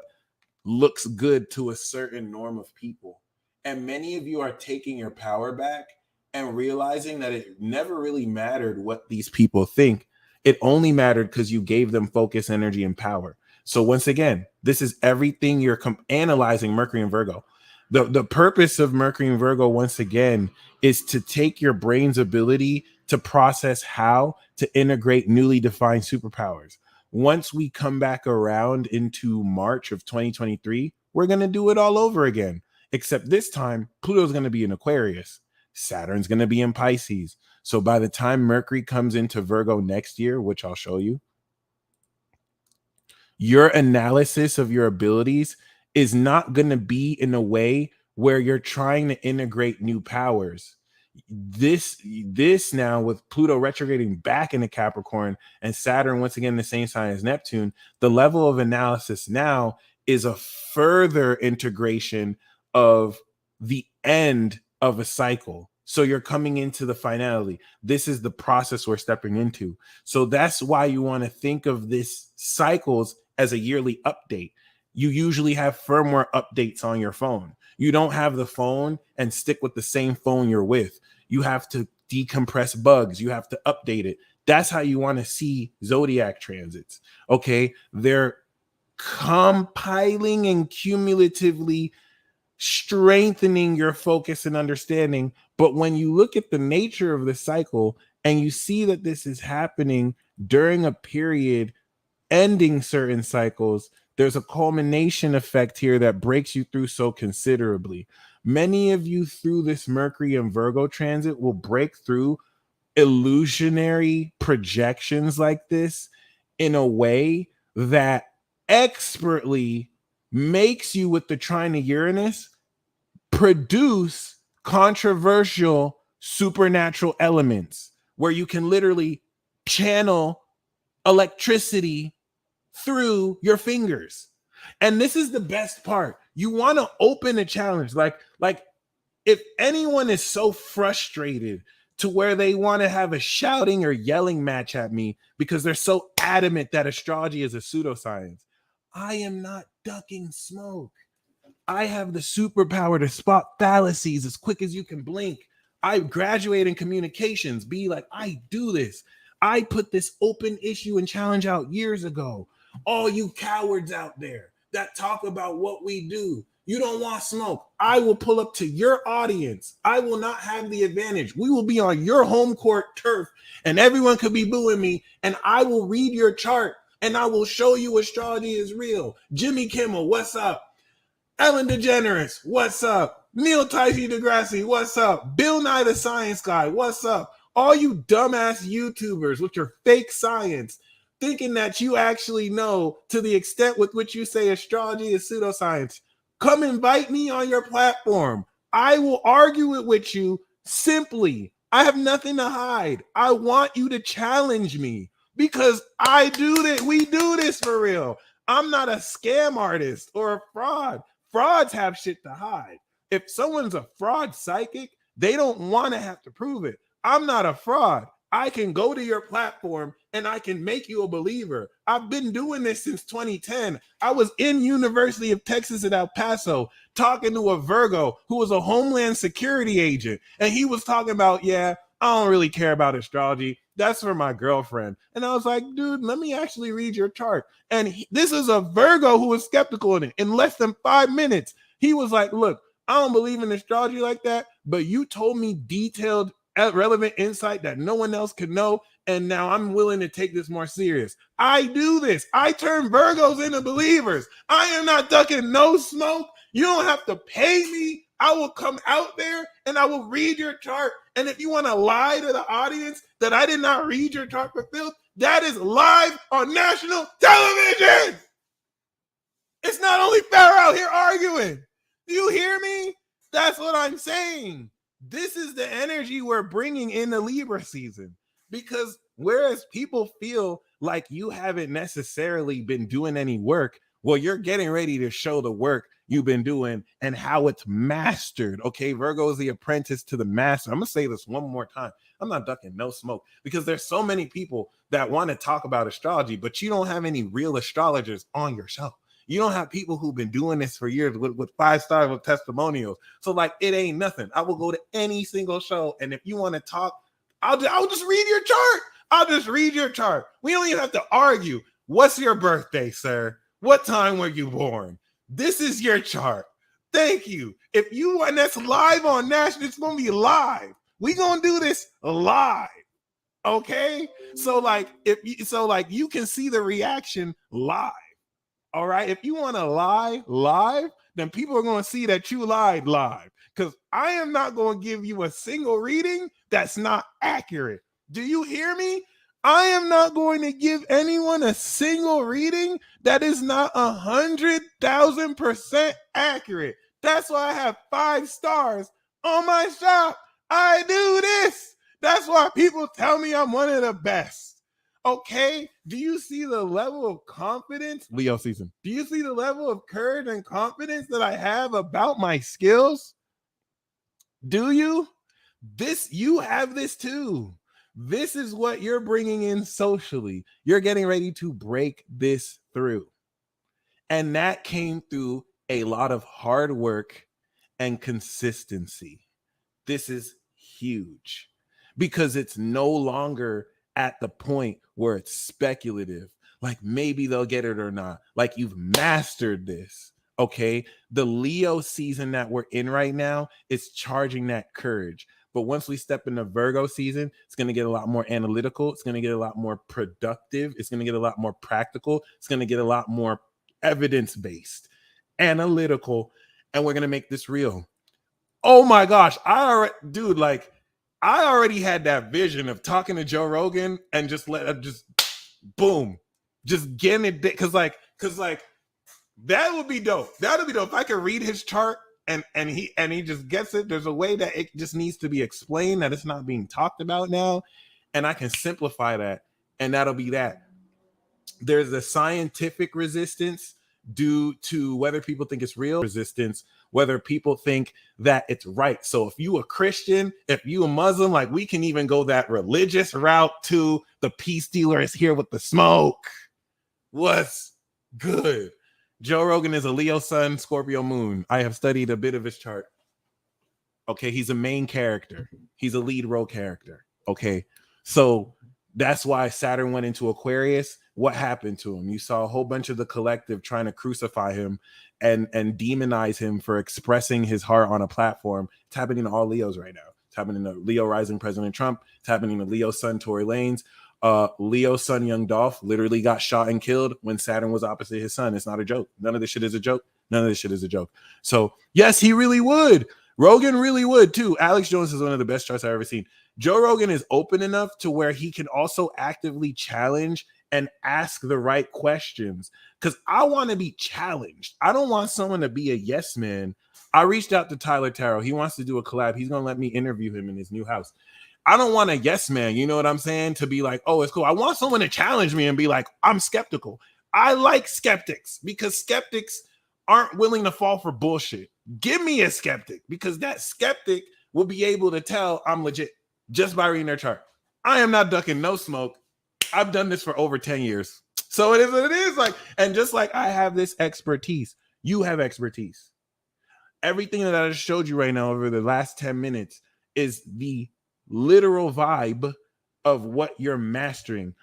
looks good to a certain norm of people. And many of you are taking your power back and realizing that it never really mattered what these people think. It only mattered because you gave them focus, energy, and power. So once again, this is everything you're analyzing Mercury and Virgo. The purpose of Mercury and Virgo, once again, is to take your brain's ability to process how to integrate newly defined superpowers. Once we come back around into March of 2023, we're going to do it all over again. Except this time, Pluto's going to be in Aquarius. Saturn's going to be in Pisces. So by the time Mercury comes into Virgo next year, which I'll show you, your analysis of your abilities is not going to be in a way where you're trying to integrate new powers. This now, with Pluto retrograding back into Capricorn and Saturn once again the same sign as Neptune, the level of analysis now is a further integration of the end of a cycle. So you're coming into the finality. This is the process we're stepping into. So that's why you want to think of this cycles as a yearly update. You usually have firmware updates on your phone. You don't have the phone and stick with the same phone you're with. You have to decompress bugs. You have to update it. That's how you want to see zodiac transits. Okay. They're compiling and cumulatively strengthening your focus and understanding. But when you look at the nature of the cycle and you see that this is happening during a period ending certain cycles, there's a culmination effect here that breaks you through so considerably. Many of you through this Mercury and Virgo transit will break through illusionary projections like this in a way that expertly makes you, with the trine of Uranus, produce controversial supernatural elements where you can literally channel electricity through your fingers. And this is the best part. You want to open a challenge. Like if anyone is so frustrated to where they want to have a shouting or yelling match at me because they're so adamant that astrology is a pseudoscience, I am not ducking smoke. I have the superpower to spot fallacies as quick as you can blink. I graduated in communications. Be like, I do this. I put this open issue and challenge out years ago. All you cowards out there that talk about what we do, you don't want smoke. I will pull up to your audience. I will not have the advantage. We will be on your home court turf and everyone could be booing me, and I will read your chart and I will show you astrology is real. Jimmy Kimmel, what's up? Ellen DeGeneres, what's up? Neil Tyson deGrasse, what's up? Bill Nye the Science Guy, what's up? All you dumbass YouTubers with your fake science, thinking that you actually know to the extent with which you say astrology is pseudoscience, come invite me on your platform. I will argue it with you simply. I have nothing to hide. I want you to challenge me because I do this. We do this for real. I'm not a scam artist or a fraud. Frauds have shit to hide. If someone's a fraud psychic, they don't want to have to prove it. I'm not a fraud. I can go to your platform and I can make you a believer. I've been doing this since 2010. I was in University of Texas at El Paso talking to a Virgo who was a Homeland Security agent. And he was talking about, yeah, I don't really care about astrology. That's for my girlfriend. And I was like, dude, let me actually read your chart. And this is a Virgo who was skeptical in it. In less than 5 minutes, he was like, look, I don't believe in astrology like that, but you told me detailed, relevant insight that no one else could know. And now I'm willing to take this more serious. I do this. I turn Virgos into believers. I am not ducking no smoke. You don't have to pay me. I will come out there and I will read your chart. And if you want to lie to the audience that I did not read your chart for filth, that is live on national television. It's not only fair out here arguing. Do you hear me? That's what I'm saying. This is the energy we're bringing in the Libra season. Because whereas people feel like you haven't necessarily been doing any work, well, you're getting ready to show the work you've been doing and how it's mastered. Okay, Virgo is the apprentice to the master. I'm going to say this one more time. I'm not ducking no smoke because there's so many people that want to talk about astrology, but you don't have any real astrologers on your show. You don't have people who've been doing this for years with 5-star with testimonials. So like, it ain't nothing. I will go to any single show. And if you want to talk, I'll just read your chart. I'll just read your chart. We don't even have to argue. What's your birthday, sir? What time were you born? This is your chart. Thank you. If you want, that's live on National, it's going to be live. We're going to do this live. Okay? So like, you can see the reaction live. All right. If you want to lie live, then people are going to see that you lied live because I am not going to give you a single reading that's not accurate. Do you hear me? I am not going to give anyone a single reading that is not 100,000% accurate. That's why I have 5 stars on my shop. I do this. That's why people tell me I'm one of the best. Okay, do you see the level of confidence, Leo season? Do you see the level of courage and confidence that I have about my skills? Do you? You have this too. This is what you're bringing in socially. You're getting ready to break this through. And that came through a lot of hard work and consistency. This is huge because it's no longer at the point where it's speculative, like maybe they'll get it or not. Like you've mastered this. Okay. The Leo season that we're in right now is charging that courage. But once we step into Virgo season, it's going to get a lot more analytical. It's going to get a lot more productive. It's going to get a lot more practical. It's going to get a lot more evidence-based, analytical, and we're going to make this real. Oh my gosh. I already had that vision of talking to Joe Rogan and just boom, just getting it. Cause like that would be dope. That would be dope. If I could read his chart and he just gets it. There's a way that it just needs to be explained, that it's not being talked about now. And I can simplify that. And that'll be that. There's a scientific resistance due to whether people think it's real, resistance, whether people think that it's right. So if you a Christian, if you a Muslim, like we can even go that religious route to the peace dealer is here with the smoke. What's good? Joe Rogan is a Leo sun, Scorpio moon. I have studied a bit of his chart. Okay, he's a main character. He's a lead role character. Okay, so that's why Saturn went into Aquarius. What happened to him? You saw a whole bunch of the collective trying to crucify him and demonize him for expressing his heart on a platform. It's happening to all Leos right now. It's happening to Leo rising President Trump. It's happening to Leo sun Tory Lanez. Leo sun Young Dolph literally got shot and killed when Saturn was opposite his sun. It's not a joke. None of this shit is a joke. None of this shit is a joke. So yes, he really would. Rogan really would too. Alex Jones is one of the best charts I've ever seen. Joe Rogan is open enough to where he can also actively challenge and ask the right questions, because I want to be challenged. I don't want someone to be a yes man. I reached out to Tyler Tarot. He wants to do a collab. He's going to let me interview him in his new house. I don't want a yes man, you know what I'm saying, to be like, oh, it's cool. I want someone to challenge me and be like, I'm skeptical. I like skeptics because skeptics aren't willing to fall for bullshit. Give me a skeptic, because that skeptic will be able to tell I'm legit just by reading their chart. I am not ducking no smoke. I've done this for over 10 years. So it is what it is. Like, and just like I have this expertise, you have expertise. Everything that I just showed you right now over the last 10 minutes is the literal vibe of what you're mastering.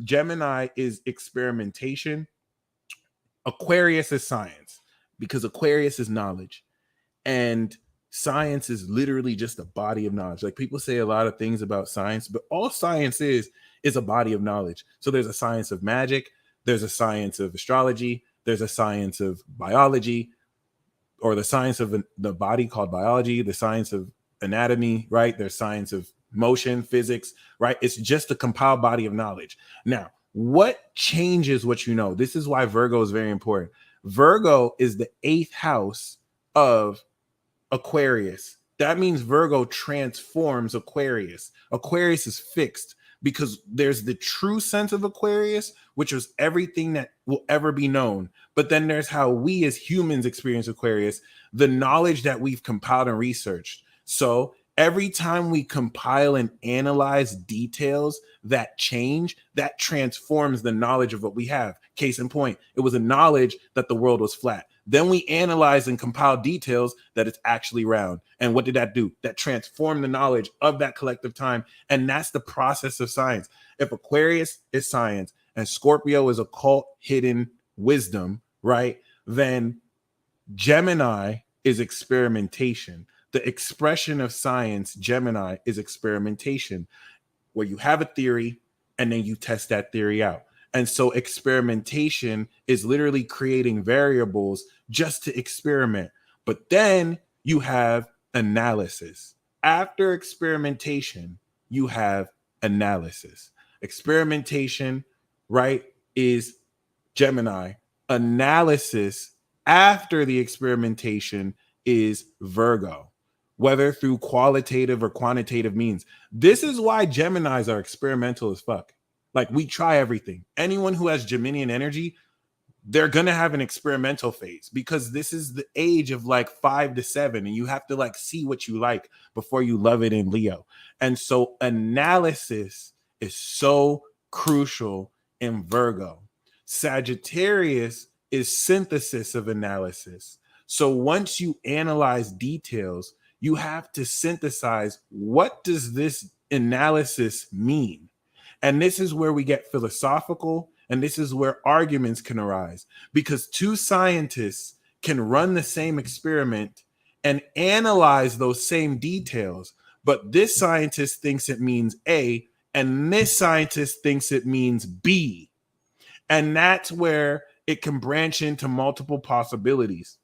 Gemini is experimentation. Aquarius is science, because Aquarius is knowledge. And science is literally just a body of knowledge. Like, people say a lot of things about science, but all science is a body of knowledge. So there's a science of magic, there's a science of astrology, there's a science of biology, or the science of the body called biology, the science of anatomy, right? There's science of motion, physics, right? It's just a compiled body of knowledge. Now, what changes what you know? This is why Virgo is very important. Virgo is the 8th house of Aquarius. That means Virgo transforms Aquarius. Aquarius is fixed, because there's the true sense of Aquarius, which was everything that will ever be known. But then there's how we as humans experience Aquarius, the knowledge that we've compiled and researched. So every time we compile and analyze details that change, that transforms the knowledge of what we have. Case in point, it was a knowledge that the world was flat. Then we analyze and compile details that it's actually round. And what did that do? That transformed the knowledge of that collective time. And that's the process of science. If Aquarius is science and Scorpio is occult hidden wisdom, right? Then Gemini is experimentation. The expression of science, Gemini, is experimentation, where you have a theory and then you test that theory out. And so experimentation is literally creating variables just to experiment. But then you have analysis. After experimentation, you have analysis. Experimentation, right, is Gemini. Analysis after the experimentation is Virgo, whether through qualitative or quantitative means. This is why Geminis are experimental as fuck. Like, we try everything. Anyone who has Geminian energy, they're going to have an experimental phase, because this is the age of like 5 to 7. And you have to like see what you like before you love it in Leo. And so analysis is so crucial in Virgo. Sagittarius is synthesis of analysis. So once you analyze details, you have to synthesize, what does this analysis mean? And this is where we get philosophical, and this is where arguments can arise, because two scientists can run the same experiment and analyze those same details, but this scientist thinks it means A, and this scientist thinks it means B. And that's where it can branch into multiple possibilities.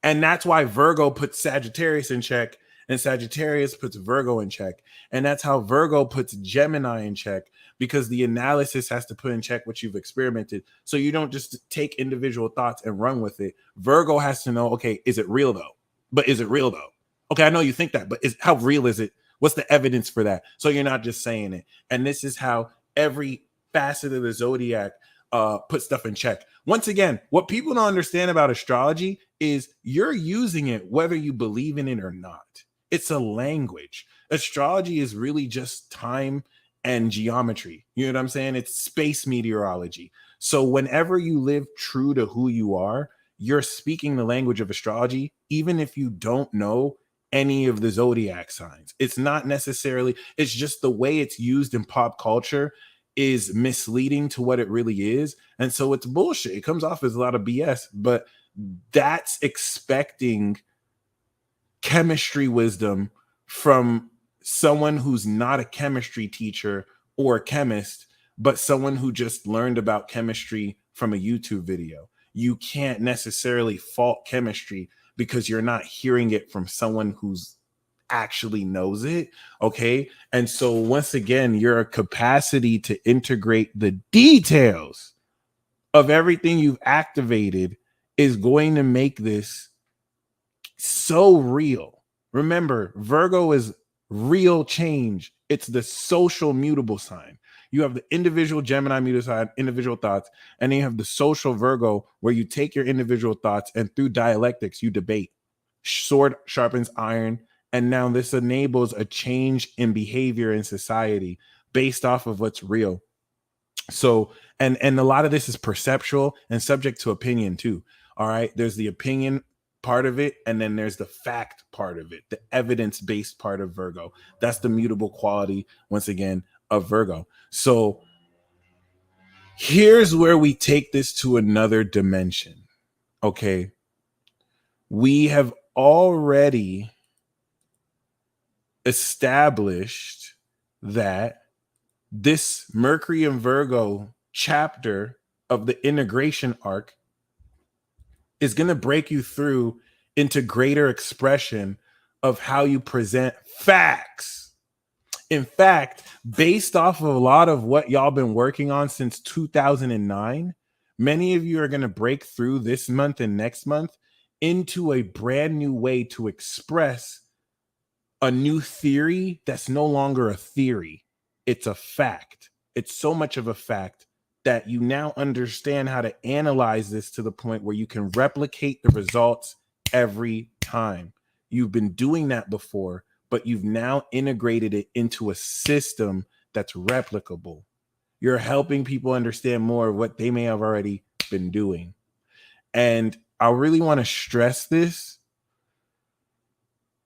And that's why Virgo puts Sagittarius in check, and Sagittarius puts Virgo in check. And that's how Virgo puts Gemini in check, because the analysis has to put in check what you've experimented. So you don't just take individual thoughts and run with it. Virgo has to know, okay, is it real though? But is it real though? Okay, I know you think that, but how real is it? What's the evidence for that? So you're not just saying it. And this is how every facet of the zodiac put stuff in check. Once again, what people don't understand about astrology is you're using it whether you believe in it or not. It's a language. Astrology is really just time and geometry. You know what I'm saying? It's space meteorology. So whenever you live true to who you are, you're speaking the language of astrology, even if you don't know any of the zodiac signs. It's not necessarily, it's just the way it's used in pop culture is misleading to what it really is. And so it's bullshit. It comes off as a lot of BS, but that's expecting chemistry wisdom from someone who's not a chemistry teacher or a chemist, but someone who just learned about chemistry from a YouTube video. You can't necessarily fault chemistry because you're not hearing it from someone who's actually knows it. Okay. And so once again, your capacity to integrate the details of everything you've activated is going to make this so real. Remember, Virgo is real change. It's the social mutable sign. You have the individual Gemini mutable sign, individual thoughts, and then you have the social Virgo, where you take your individual thoughts and through dialectics, you debate. Sword sharpens iron, And now this enables a change in behavior in society based off of what's real. So, and a lot of this is perceptual and subject to opinion too. All right. There's the opinion part of it, and then there's the fact part of it, the evidence-based part of Virgo. That's the mutable quality, once again, of Virgo. So here's where we take this to another dimension. Okay. We have already established that this Mercury and Virgo chapter of the integration arc is going to break you through into greater expression of how you present facts. In fact, based off of a lot of what y'all been working on since 2009, many of you are going to break through this month and next month into a brand new way to express a new theory that's no longer a theory. It's a fact. It's so much of a fact that you now understand how to analyze this to the point where you can replicate the results every time. You've been doing that before, but you've now integrated it into a system that's replicable. You're helping people understand more of what they may have already been doing. And I really want to stress this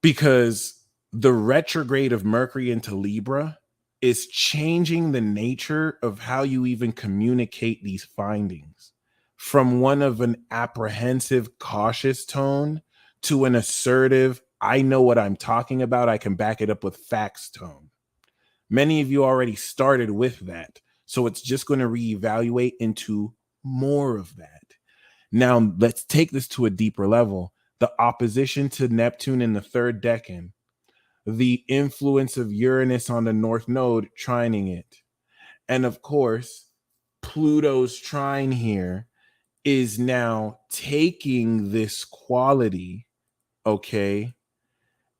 because the retrograde of Mercury into Libra is changing the nature of how you even communicate these findings from one of an apprehensive, cautious tone to an assertive, I know what I'm talking about, I can back it up with facts tone. Many of you already started with that. So it's just going to reevaluate into more of that. Now, let's take this to a deeper level. The opposition to Neptune in the third decan, the influence of Uranus on the North Node trining it. And of course, Pluto's trine here is now taking this quality, okay,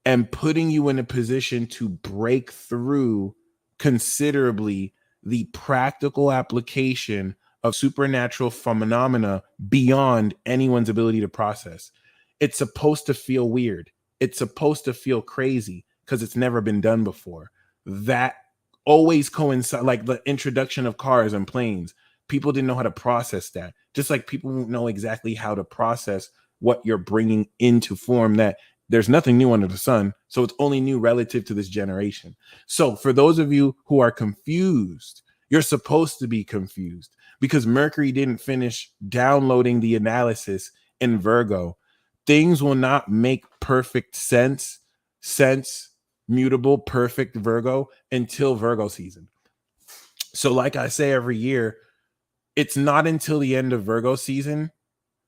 and putting you in a position to break through considerably the practical application of supernatural phenomena beyond anyone's ability to process. It's supposed to feel weird. It's supposed to feel crazy because it's never been done before. That always coincides, like the introduction of cars and planes. People didn't know how to process that. Just like people won't know exactly how to process what you're bringing into form, that there's nothing new under the sun. So it's only new relative to this generation. So for those of you who are confused, you're supposed to be confused because Mercury didn't finish downloading the analysis in Virgo. Things will not make perfect sense, mutable, perfect Virgo until Virgo season. So like I say every year, it's not until the end of Virgo season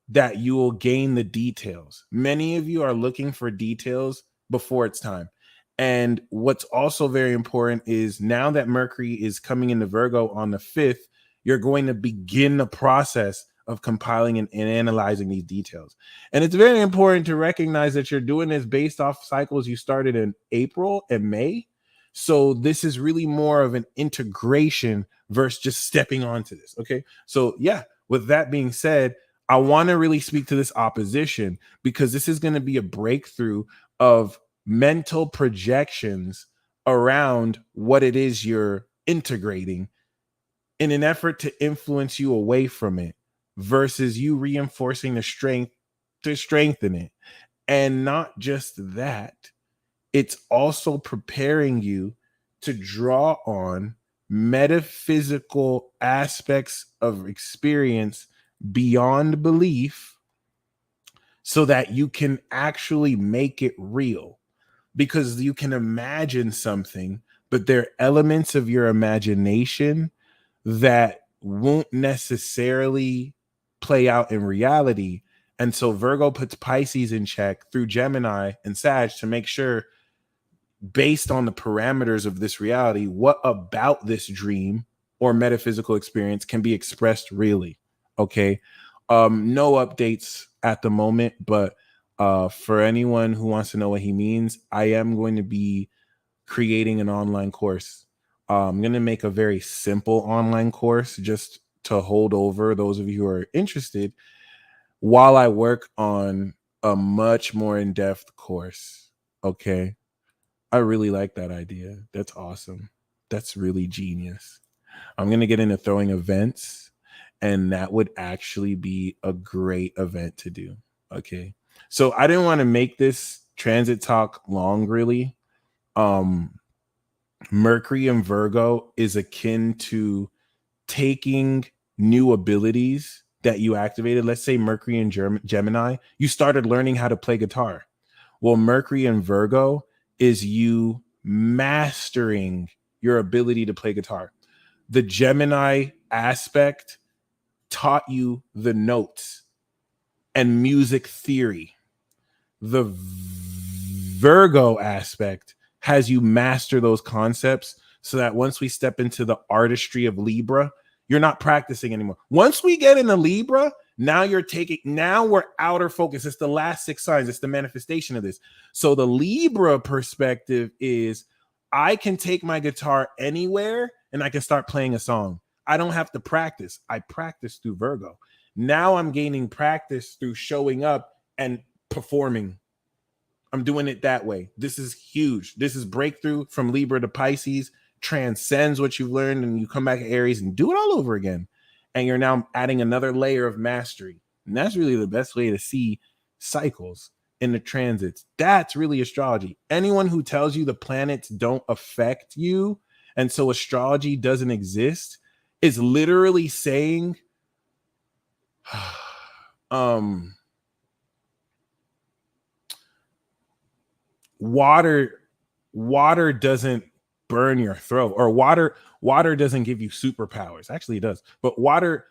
that you will gain the details. Many of you are looking for details before it's time. And what's also very important is now that Mercury is coming into Virgo on the 5th, you're going to begin the process of compiling and analyzing these details. And it's very important to recognize that you're doing this based off cycles you started in April and May. So this is really more of an integration versus just stepping onto this. Okay. So yeah, with that being said, I want to really speak to this opposition because this is going to be a breakthrough of mental projections around what it is you're integrating in an effort to influence you away from it versus you reinforcing the strength to strengthen it. And not just that, it's also preparing you to draw on metaphysical aspects of experience beyond belief so that you can actually make it real. Because you can imagine something, but there are elements of your imagination that won't necessarily play out in reality. And so Virgo puts Pisces in check through Gemini and Sag to make sure, based on the parameters of this reality, what about this dream or metaphysical experience can be expressed really. Okay. No updates at the moment, but for anyone who wants to know what he means, I am going to be creating an online course. I'm going to make a very simple online course just to hold over those of you who are interested while I work on a much more in-depth course. Okay. I really like that idea. That's awesome. That's really genius. I'm going to get into throwing events, and that would actually be a great event to do. Okay. So I didn't want to make this transit talk long, really. Um, Mercury and Virgo is akin to taking new abilities that you activated. Let's say Mercury and Gemini, you started learning how to play guitar. Well, Mercury and Virgo is you mastering your ability to play guitar. The Gemini aspect taught you the notes and music theory. The Virgo aspect has you master those concepts so that once we step into the artistry of Libra, you're not practicing anymore. Once we get into Libra, now we're outer focus. It's the last 6 signs. It's the manifestation of this. So the Libra perspective is I can take my guitar anywhere and I can start playing a song. I don't have to practice. I practice through Virgo. Now I'm gaining practice through showing up and performing. I'm doing it that way. This is huge. This is breakthrough from Libra to Pisces, transcends what you've learned, and you come back to Aries and do it all over again. And you're now adding another layer of mastery. And that's really the best way to see cycles in the transits. That's really astrology. Anyone who tells you the planets don't affect you, and so astrology doesn't exist, is literally saying, water doesn't burn your throat, or water doesn't give you superpowers. Actually, it does, but water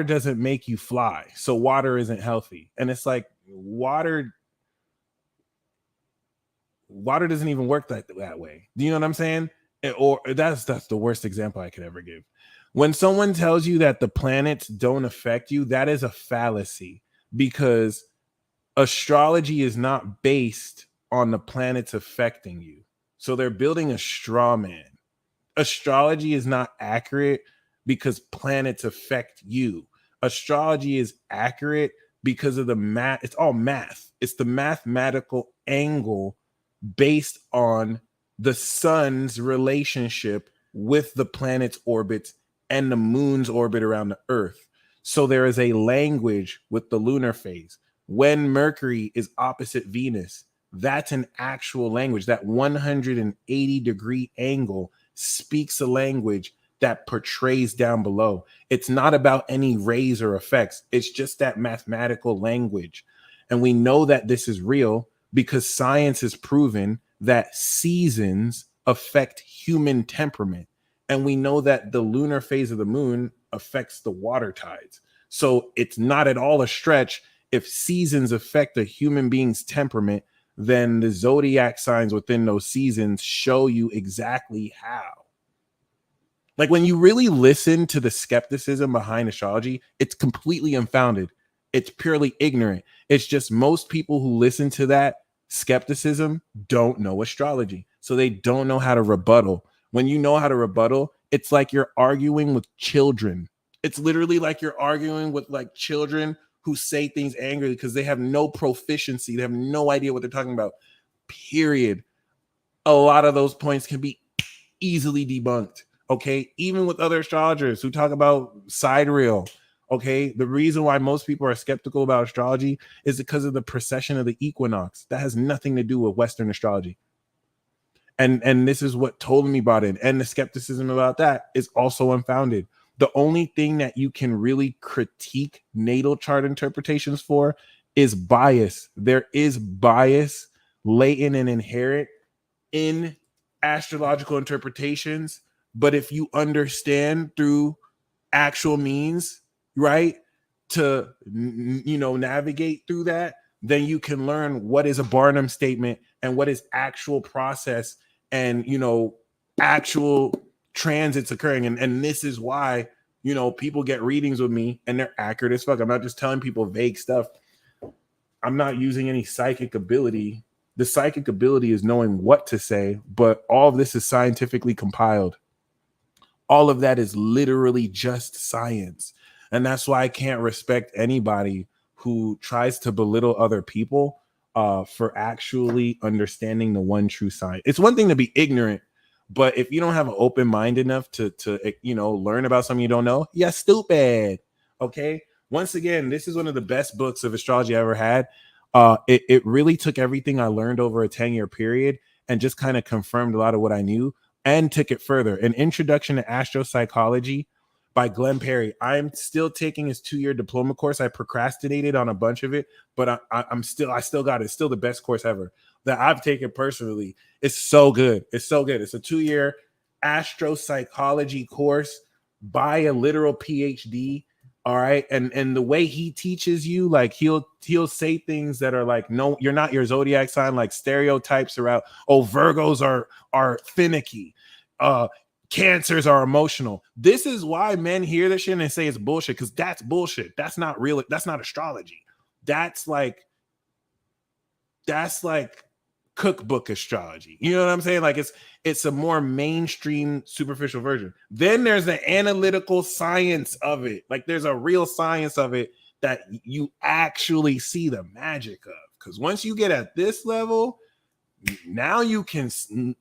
doesn't make you fly, so water isn't healthy. And it's like water doesn't even work that way. Do you know what I'm saying? Or that's the worst example I could ever give. When someone tells you that the planets don't affect you, that is a fallacy, because astrology is not based on the planets affecting you. So they're building a straw man. Astrology is not accurate because planets affect you. Astrology is accurate because of the math. It's all math. It's the mathematical angle based on the sun's relationship with the planet's orbits and the moon's orbit around the earth. So there is a language with the lunar phase. When Mercury is opposite Venus, that's an actual language. That 180-degree angle speaks a language that portrays down below. It's not about any rays or effects. It's just that mathematical language. And we know that this is real because science has proven that seasons affect human temperament. And we know that the lunar phase of the moon affects the water tides. So it's not at all a stretch. If seasons affect a human being's temperament, then the zodiac signs within those seasons show you exactly how. Like when you really listen to the skepticism behind astrology, it's completely unfounded. It's purely ignorant. It's just most people who listen to that skepticism don't know astrology. So they don't know how to rebuttal. When you know how to rebuttal, it's like you're arguing with children. It's literally like you're arguing with like children who say things angrily because they have no proficiency. They have no idea what they're talking about. Period. A lot of those points can be easily debunked. Okay. Even with other astrologers who talk about sidereal. Okay. The reason why most people are skeptical about astrology is because of the precession of the equinox. That has nothing to do with Western astrology. And this is what Ptolemy brought in. And the skepticism about that is also unfounded. The only thing that you can really critique natal chart interpretations for is bias. There is bias latent and inherent in astrological interpretations. But if you understand through actual means, right, to, navigate through that, then you can learn what is a Barnum statement and what is actual process and, actual transits occurring. And this is why, people get readings with me and they're accurate as fuck. I'm not just telling people vague stuff. I'm not using any psychic ability. The psychic ability is knowing what to say, but all of this is scientifically compiled. All of that is literally just science. And that's why I can't respect anybody who tries to belittle other people for actually understanding the one true sign. It's one thing to be ignorant, but if you don't have an open mind enough to learn about something you don't know, you're stupid. Okay. Once again, this is one of the best books of astrology I ever had. It really took everything I learned over a 10-year period and just kind of confirmed a lot of what I knew and took it further. An Introduction to Astropsychology by Glenn Perry. I'm still taking his 2-year diploma course. I procrastinated on a bunch of it, but I still got it. It's still the best course ever that I've taken personally. It's so good. It's so good. It's a 2-year astropsychology course by a literal PhD. All right. And the way he teaches you, like he'll say things that are like, no, you're not your zodiac sign, like stereotypes around, oh, Virgos are finicky. Cancers are emotional. This is why men hear this shit and they say it's bullshit, because that's bullshit. That's not real. That's not astrology. That's like cookbook astrology. You know what I'm saying? Like it's a more mainstream, superficial version. Then there's the analytical science of it. Like there's a real science of it that you actually see the magic of. Because once you get at this level, now you can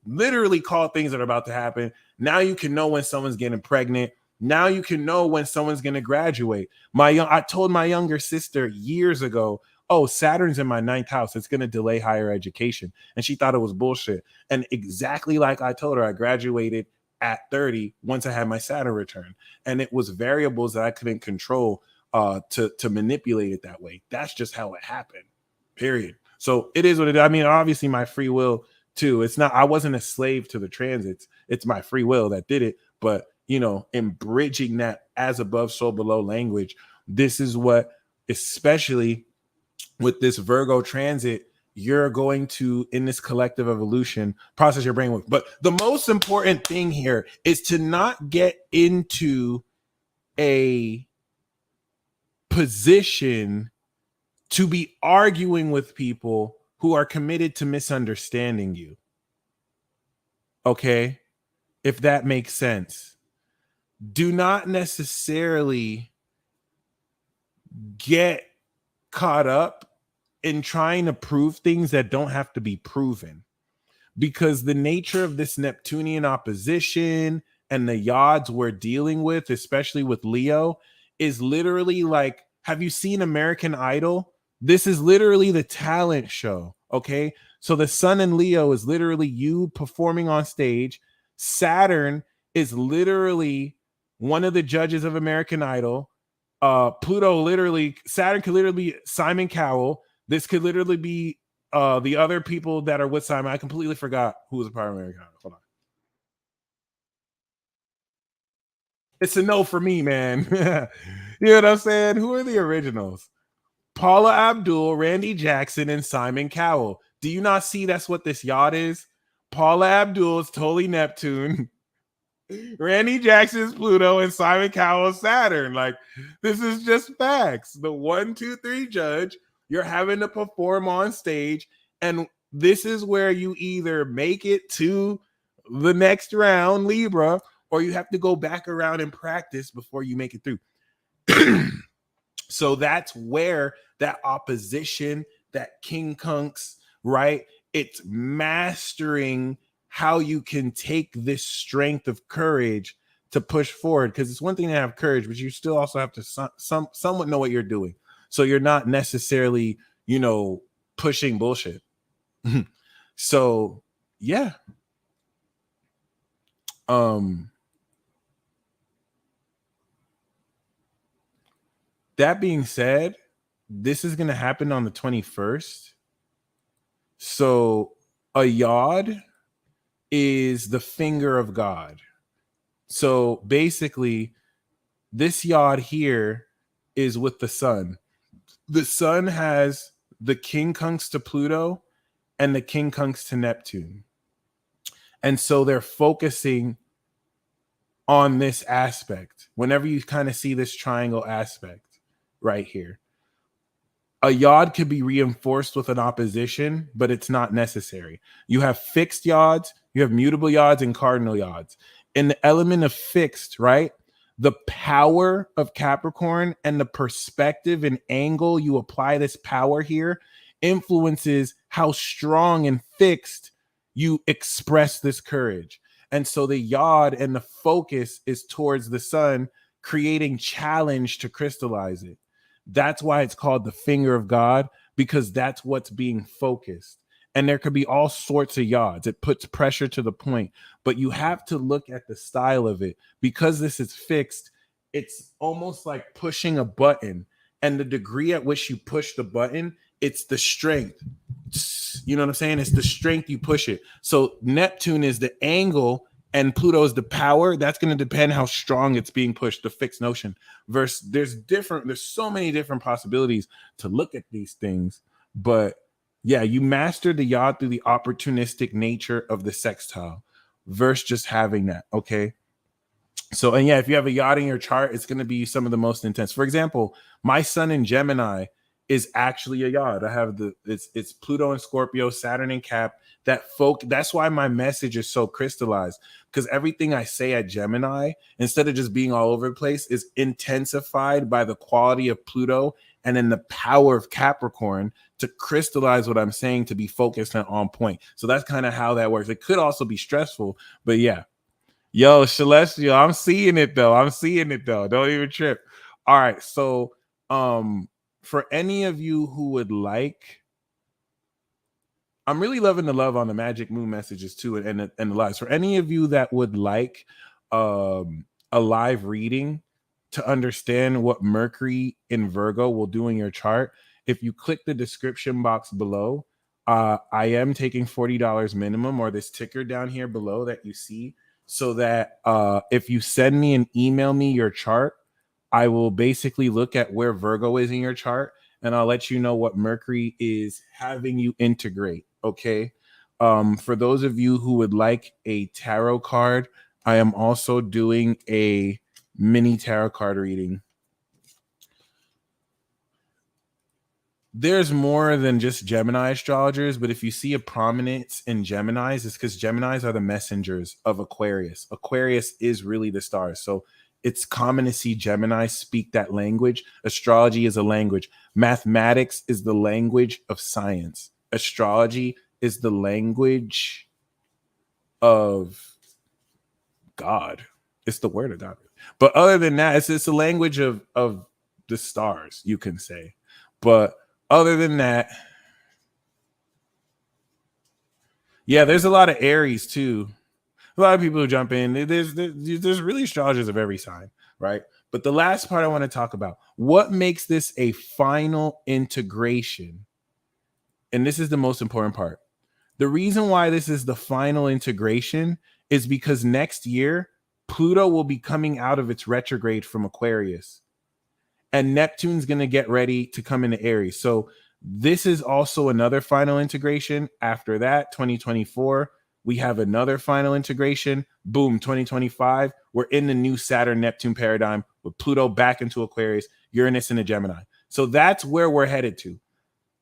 literally call things that are about to happen. Now you can know when someone's getting pregnant. Now you can know when someone's going to graduate. I told my younger sister years ago, oh, Saturn's in my 9th house. It's going to delay higher education. And she thought it was bullshit. And exactly like I told her, I graduated at 30 once I had my Saturn return. And it was variables that I couldn't control to manipulate it that way. That's just how it happened, period. So it is what it is. I mean, obviously my free will too. It's not, I wasn't a slave to the transits. It's my free will that did it. But, in bridging that as above, so below language, this is what, especially with this Virgo transit, you're going to, in this collective evolution, process your brain with. But the most important thing here is to not get into a position to be arguing with people who are committed to misunderstanding you. Okay? If that makes sense. Do not necessarily get caught up in trying to prove things that don't have to be proven, because the nature of this Neptunian opposition and the yods we're dealing with, especially with Leo, is literally like, have you seen American Idol? This is literally the talent show. Okay. So the sun in Leo is literally you performing on stage. Saturn is literally one of the judges of American Idol. Saturn could literally be Simon Cowell. This could literally be the other people that are with Simon. I completely forgot who was a part of American Idol. Hold on. It's a no for me, man. You know what I'm saying? Who are the originals? Paula Abdul, Randy Jackson, and Simon Cowell. Do you not see that's what this yacht is? Paula Abdul is totally Neptune. Randy Jackson's Pluto, and Simon Cowell's Saturn. Like, this is just facts. The 1, 2, 3 judge, you're having to perform on stage, and this is where you either make it to the next round, Libra, or you have to go back around and practice before you make it through. So that's where that opposition, that quincunx, right? It's mastering how you can take this strength of courage to push forward. Because it's one thing to have courage, but you still also have to somewhat know what you're doing. So you're not necessarily, pushing bullshit. So yeah. That being said, this is going to happen on the 21st. So a yod is the finger of God. So basically, this yod here is with the sun. The sun has the quincunx to Pluto and the quincunx to Neptune. And so they're focusing on this aspect. Whenever you kind of see this triangle aspect right here, a yod could be reinforced with an opposition, but it's not necessary. You have fixed yods, you have mutable yods, and cardinal yods. In the element of fixed, right? The power of Capricorn and the perspective and angle you apply this power here influences how strong and fixed you express this courage. And so the yod and the focus is towards the sun, creating challenge to crystallize it. That's why it's called the finger of God, because that's what's being focused. And there could be all sorts of yods. It puts pressure to the point, but you have to look at the style of it. Because this is fixed, it's almost like pushing a button. And the degree at which you push the button, it's the strength. You know what I'm saying? It's the strength you push it. So Neptune is the angle and Pluto is the power. That's going to depend how strong it's being pushed, the fixed notion. Versus there's so many different possibilities to look at these things. But yeah, you master the yod through the opportunistic nature of the sextile versus just having that. Okay. So, and yeah, if you have a yod in your chart, it's going to be some of the most intense. For example, my sun in Gemini is actually a yod. I have it's Pluto and Scorpio, Saturn and Cap. That's why my message is so crystallized, because everything I say at Gemini, instead of just being all over the place, is intensified by the quality of Pluto and then the power of Capricorn to crystallize what I'm saying to be focused and on point. So that's kind of how that works. It could also be stressful, but yeah. Yo, Celestial, I'm seeing it though. Don't even trip. All right. So for any of you who would like, I'm really loving the love on the Magic Moon messages too, and the lives. For any of you that would like a live reading to understand what Mercury in Virgo will do in your chart, if you click the description box below, I am taking $40 minimum, or this ticker down here below that you see, so that if you send me and email me your chart, I will basically look at where Virgo is in your chart, and I'll let you know what Mercury is having you integrate. Okay. For those of you who would like a tarot card, I am also doing a mini tarot card reading. There's more than just Gemini astrologers, but if you see a prominence in Geminis, it's because Geminis are the messengers of Aquarius. Aquarius is really the stars. So it's common to see Gemini speak that language. Astrology is a language. Mathematics is the language of science. Astrology is the language of God. It's the word of God. But other than that, it's a language of the stars, you can say. But other than that, yeah, there's a lot of Aries too. A lot of people who jump in. There's really astrologers of every sign, right? But the last part I want to talk about, what makes this a final integration? And this is the most important part. The reason why this is the final integration is because next year, Pluto will be coming out of its retrograde from Aquarius, and Neptune's going to get ready to come into Aries. So this is also another final integration. After that, 2024, we have another final integration. Boom, 2025, we're in the new Saturn-Neptune paradigm with Pluto back into Aquarius, Uranus into Gemini. So that's where we're headed to.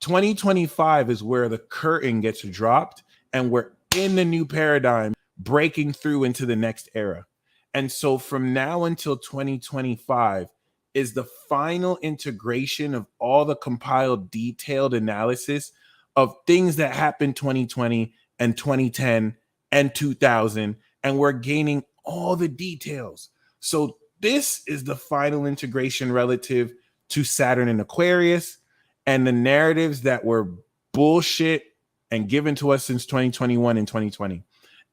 2025 is where the curtain gets dropped, and we're in the new paradigm, breaking through into the next era. And so from now until 2025 is the final integration of all the compiled detailed analysis of things that happened 2020 and 2010 and 2000, and we're gaining all the details. So this is the final integration relative to Saturn and Aquarius, and the narratives that were bullshit and given to us since 2021 and 2020.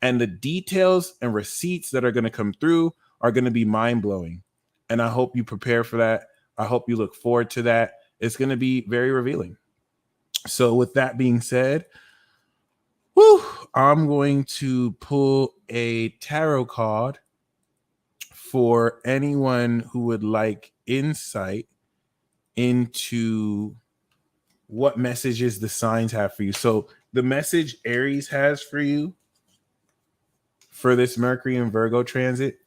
And the details and receipts that are going to come through are going to be mind-blowing. And I hope you prepare for that. I hope you look forward to that. It's going to be very revealing. So with that being said, I'm going to pull a tarot card for anyone who would like insight into what messages the signs have for you. So the message Aries has for you for this Mercury and Virgo transit.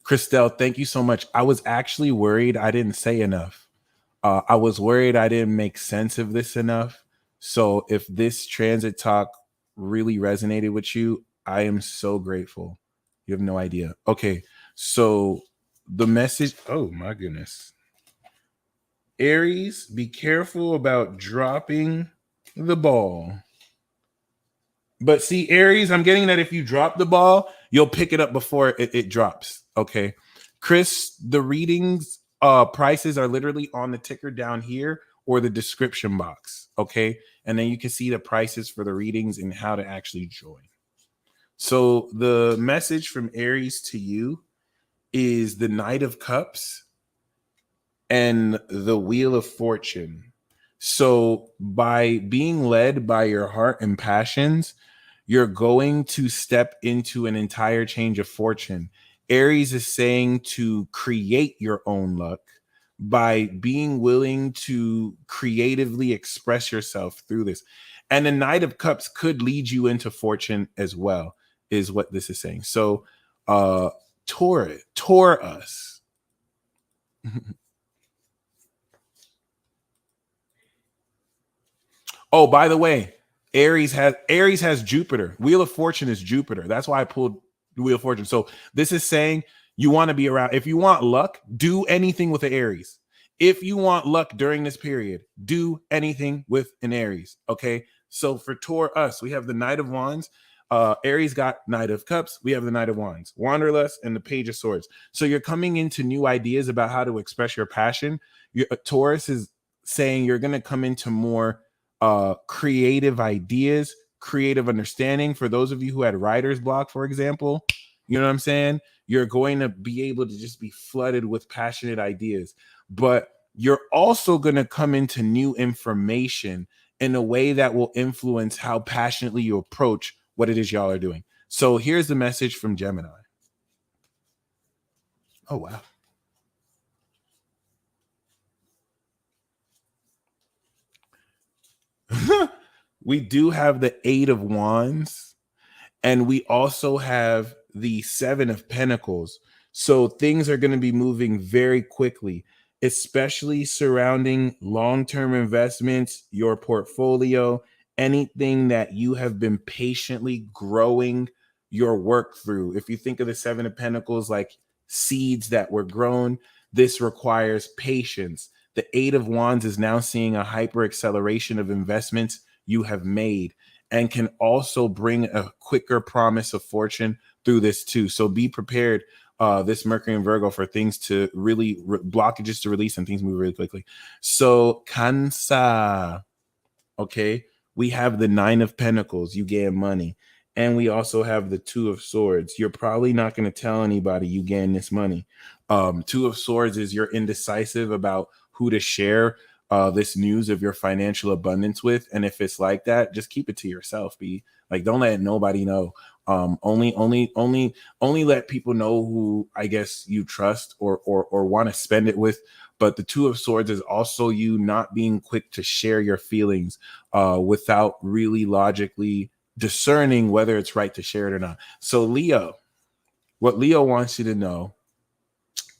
Christelle, thank you so much. I was actually worried I didn't say enough. I was worried I didn't make sense of this enough. So if this transit talk really resonated with you, I am so grateful. You have no idea. Okay, so the message, oh my goodness. Aries, be careful about dropping the ball. But see, Aries, I'm getting that if you drop the ball, you'll pick it up before it drops. Okay. Chris, the readings prices are literally on the ticker down here or the description box. Okay. And then you can see the prices for the readings and how to actually join. So the message from Aries to you is the Knight of Cups and the Wheel of Fortune. So by being led by your heart and passions, you're going to step into an entire change of fortune. Aries is saying to create your own luck by being willing to creatively express yourself through this. And the Knight of Cups could lead you into fortune as well, is what this is saying. So tour us. Oh, by the way, Aries has Jupiter. Wheel of Fortune is Jupiter. That's why I pulled Wheel of Fortune. So this is saying you want to be around. If you want luck, do anything with the Aries. If you want luck during this period, do anything with an Aries. Okay. So for Tour Us, we have the Knight of Wands. Aries got Knight of Cups. We have the Knight of Wands, Wanderlust, and the Page of Swords. So you're coming into new ideas about how to express your passion. Taurus is saying you're going to come into more creative ideas, creative understanding. For those of you who had writer's block, for example, you know what I'm saying? You're going to be able to just be flooded with passionate ideas, but you're also going to come into new information in a way that will influence how passionately you approach what it is y'all are doing. So here's the message from Gemini. Oh, wow. We do have the Eight of Wands, and we also have the Seven of Pentacles. So things are going to be moving very quickly, especially surrounding long-term investments, your portfolio, anything that you have been patiently growing your work through. If you think of the Seven of Pentacles like seeds that were grown, this requires patience. The Eight of Wands is now seeing a hyper acceleration of investments you have made, and can also bring a quicker promise of fortune through this too. So be prepared, this Mercury and Virgo, for things to really blockages to release and things move really quickly. So Cancer, okay, we have the Nine of Pentacles, you gain money, and we also have the Two of Swords. You're probably not going to tell anybody you gain this money. Two of Swords is you're indecisive about who to share this news of your financial abundance with, and if it's like that, just keep it to yourself. Be like, don't let nobody know. Only let people know who I guess you trust or want to spend it with. But the Two of Swords is also you not being quick to share your feelings without really logically discerning whether it's right to share it or not. So Leo, what Leo wants you to know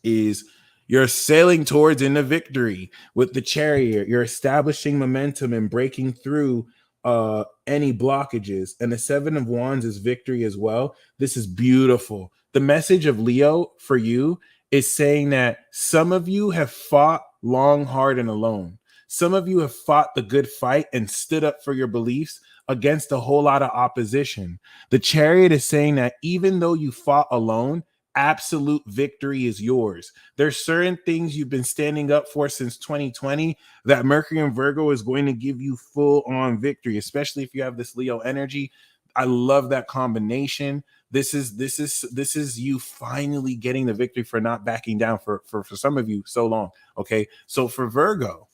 is you're sailing towards inner victory with the Chariot. You're establishing momentum and breaking through any blockages. And the Seven of Wands is victory as well. This is beautiful. The message of Leo for you is saying that some of you have fought long, hard, and alone. Some of you have fought the good fight and stood up for your beliefs against a whole lot of opposition. The Chariot is saying that even though you fought alone, absolute victory is yours. There's certain things you've been standing up for since 2020 that Mercury and Virgo is going to give you full on victory, especially if you have this Leo energy. I love that combination. This is you finally getting the victory for not backing down for some of you so long. Okay. So for Virgo,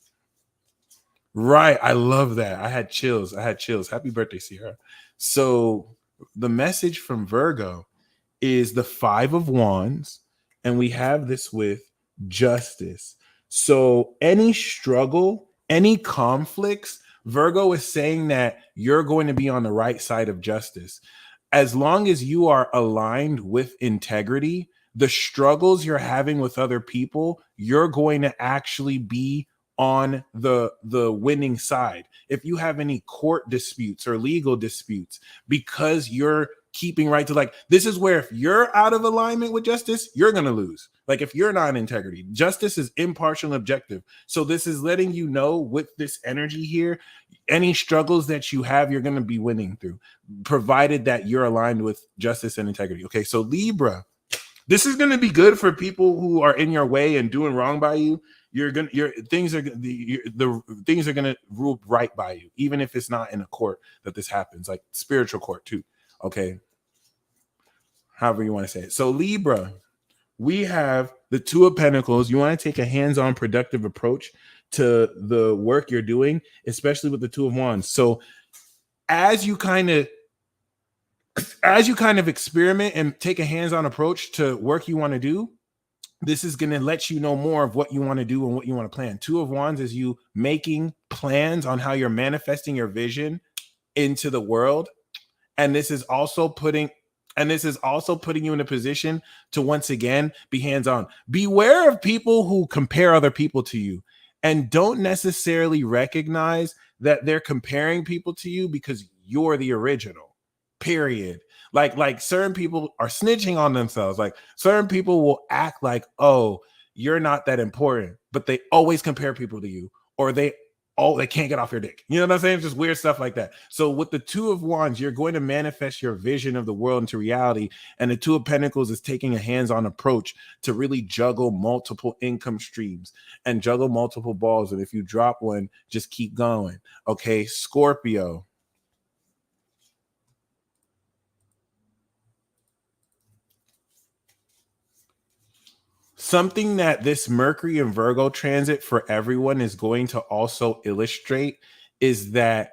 right. I love that. I had chills. Happy birthday, Sierra. So the message from Virgo is the Five of Wands, and we have this with justice. So any struggle, any conflicts, Virgo is saying that you're going to be on the right side of justice. As long as you are aligned with integrity, the struggles you're having with other people, you're going to actually be on the winning side. If you have any court disputes or legal disputes, because you're keeping right to, like, this is where if you're out of alignment with justice, you're going to lose. Like, if you're not in integrity, justice is impartial and objective. So this is letting you know with this energy here, any struggles that you have, you're going to be winning through, provided that you're aligned with justice and integrity. Okay, so Libra, this is going to be good for people who are in your way and doing wrong by you. The things are going to rule right by you, even if it's not in a court that this happens, like spiritual court too. Okay, however you want to say it. So Libra, we have the Two of Pentacles. You want to take a hands-on, productive approach to the work you're doing, especially with the Two of Wands. So as you kind of experiment and take a hands-on approach to work you want to do, this is going to let you know more of what you want to do and what you want to plan. Two of Wands is you making plans on how you're manifesting your vision into the world. And this is also putting you in a position to once again be hands-on. Beware of people who compare other people to you and don't necessarily recognize that they're comparing people to you because you're the original. Period. Like certain people are snitching on themselves. Like certain people will act like, oh, you're not that important, but they always compare people to you, or they can't get off your dick. You know what I'm saying? Just weird stuff like that. So with the Two of Wands, you're going to manifest your vision of the world into reality. And the Two of Pentacles is taking a hands-on approach to really juggle multiple income streams and juggle multiple balls. And if you drop one, just keep going. Okay, Scorpio. Something that this Mercury and Virgo transit for everyone is going to also illustrate is that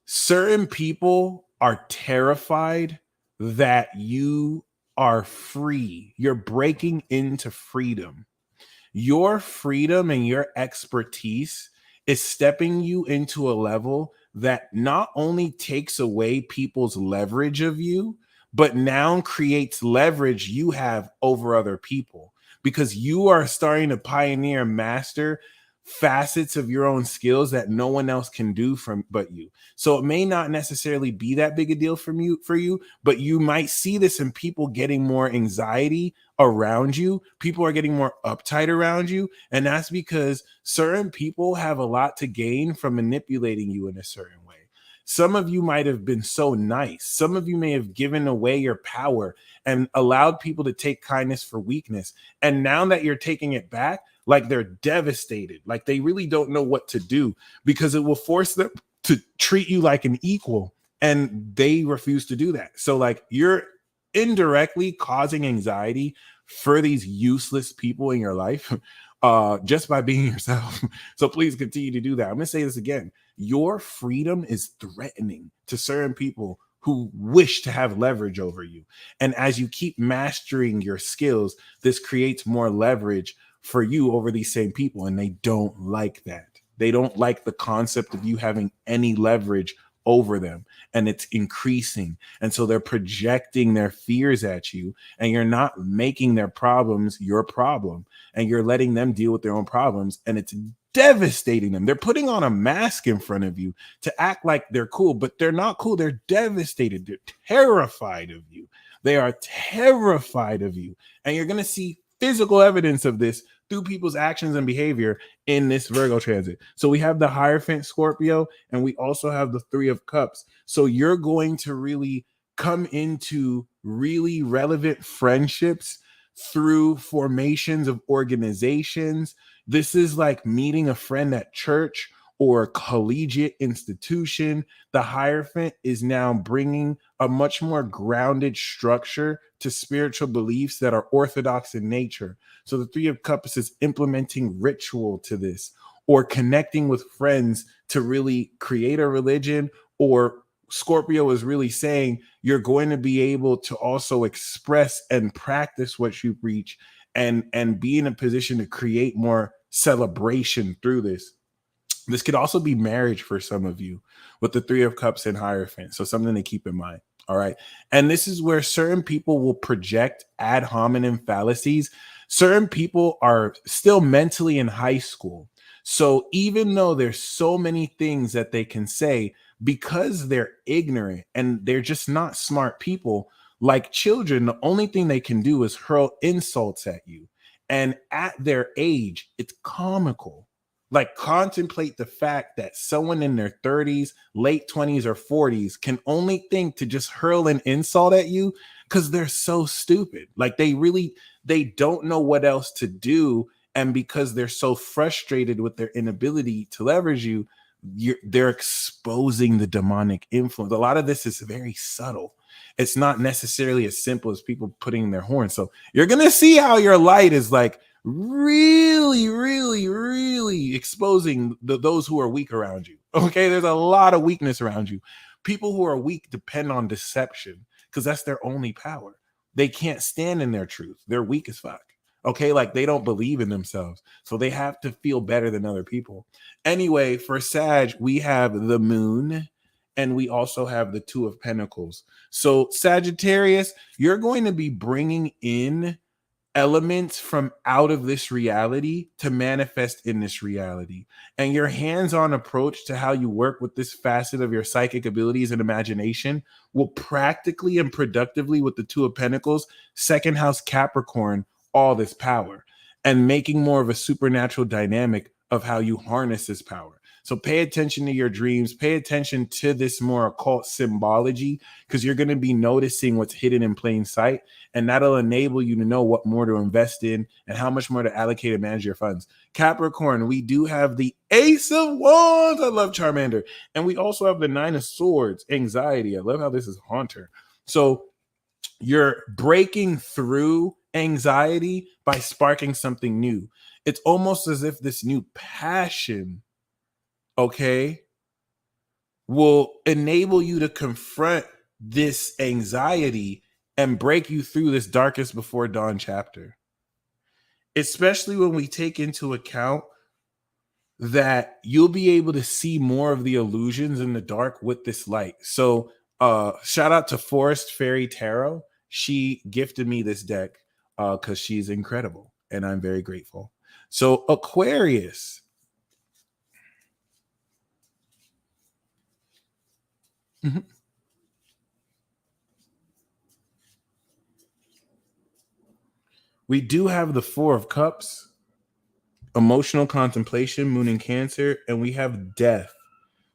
certain people are terrified that you are free. You're breaking into freedom. Your freedom and your expertise is stepping you into a level that not only takes away people's leverage of you, but now creates leverage you have over other people, because you are starting to pioneer and master facets of your own skills that no one else can do but you. So it may not necessarily be that big a deal for you, but you might see this in people getting more anxiety around you. People are getting more uptight around you, and that's because certain people have a lot to gain from manipulating you in a certain way. Some of you might have been so nice. Some of you may have given away your power and allowed people to take kindness for weakness. And now that you're taking it back, like they're devastated, like they really don't know what to do, because it will force them to treat you like an equal, and they refuse to do that. So like you're indirectly causing anxiety for these useless people in your life just by being yourself. So please continue to do that. I'm going to say this again. Your freedom is threatening to certain people who wish to have leverage over you. And as you keep mastering your skills, this creates more leverage for you over these same people. And they don't like that. They don't like the concept of you having any leverage over them, and it's increasing. And so they're projecting their fears at you, and you're not making their problems your problem, and you're letting them deal with their own problems, and it's devastating them. They're putting on a mask in front of you to act like they're cool, but they're not cool. They're devastated. They're terrified of you. They are terrified of you. And you're going to see physical evidence of this through people's actions and behavior in this Virgo transit. So we have the Hierophant Scorpio, and we also have the Three of Cups. So you're going to really come into really relevant friendships through formations of organizations. This is like meeting a friend at church or a collegiate institution. The Hierophant is now bringing a much more grounded structure to spiritual beliefs that are orthodox in nature. So the Three of Cups is implementing ritual to this, or connecting with friends to really create a religion. Or Scorpio is really saying you're going to be able to also express and practice what you preach, and be in a position to create more celebration through this. This could also be marriage for some of you with the Three of Cups and Hierophant. So something to keep in mind. All right. And this is where certain people will project ad hominem fallacies. Certain people are still mentally in high school. So even though there's so many things that they can say, because they're ignorant and they're just not smart people. Like children, the only thing they can do is hurl insults at you. And at their age, it's comical. Like, contemplate the fact that someone in their 30s, late 20s, or 40s can only think to just hurl an insult at you because they're so stupid. Like, they don't know what else to do. And because they're so frustrated with their inability to leverage you, they're exposing the demonic influence. A lot of this is very subtle. It's not necessarily as simple as people putting their horn. So you're going to see how your light is like really, really, really exposing those who are weak around you. Okay, there's a lot of weakness around you. People who are weak depend on deception because that's their only power. They can't stand in their truth. They're weak as fuck. Okay, like they don't believe in themselves, so they have to feel better than other people. Anyway, for Sag, we have the moon and we also have the Two of Pentacles. So Sagittarius, you're going to be bringing in elements from out of this reality to manifest in this reality. And your hands-on approach to how you work with this facet of your psychic abilities and imagination will practically and productively, with the Two of Pentacles, second house Capricorn, all this power and making more of a supernatural dynamic of how you harness this power. So pay attention to your dreams, pay attention to this more occult symbology, because you're going to be noticing what's hidden in plain sight, and that'll enable you to know what more to invest in and how much more to allocate and manage your funds. Capricorn, we do have the Ace of Wands. I love Charmander. And we also have the Nine of Swords, anxiety. I love how this is Haunter. So you're breaking through anxiety by sparking something new. It's almost as if this new passion, okay, will enable you to confront this anxiety and break you through this darkest before dawn chapter. Especially when we take into account that you'll be able to see more of the illusions in the dark with this light. So shout out to Forest Fairy Tarot. She gifted me this deck because she's incredible and I'm very grateful. So Aquarius. Mm-hmm. We do have the Four of Cups, emotional contemplation, moon in Cancer, and we have death.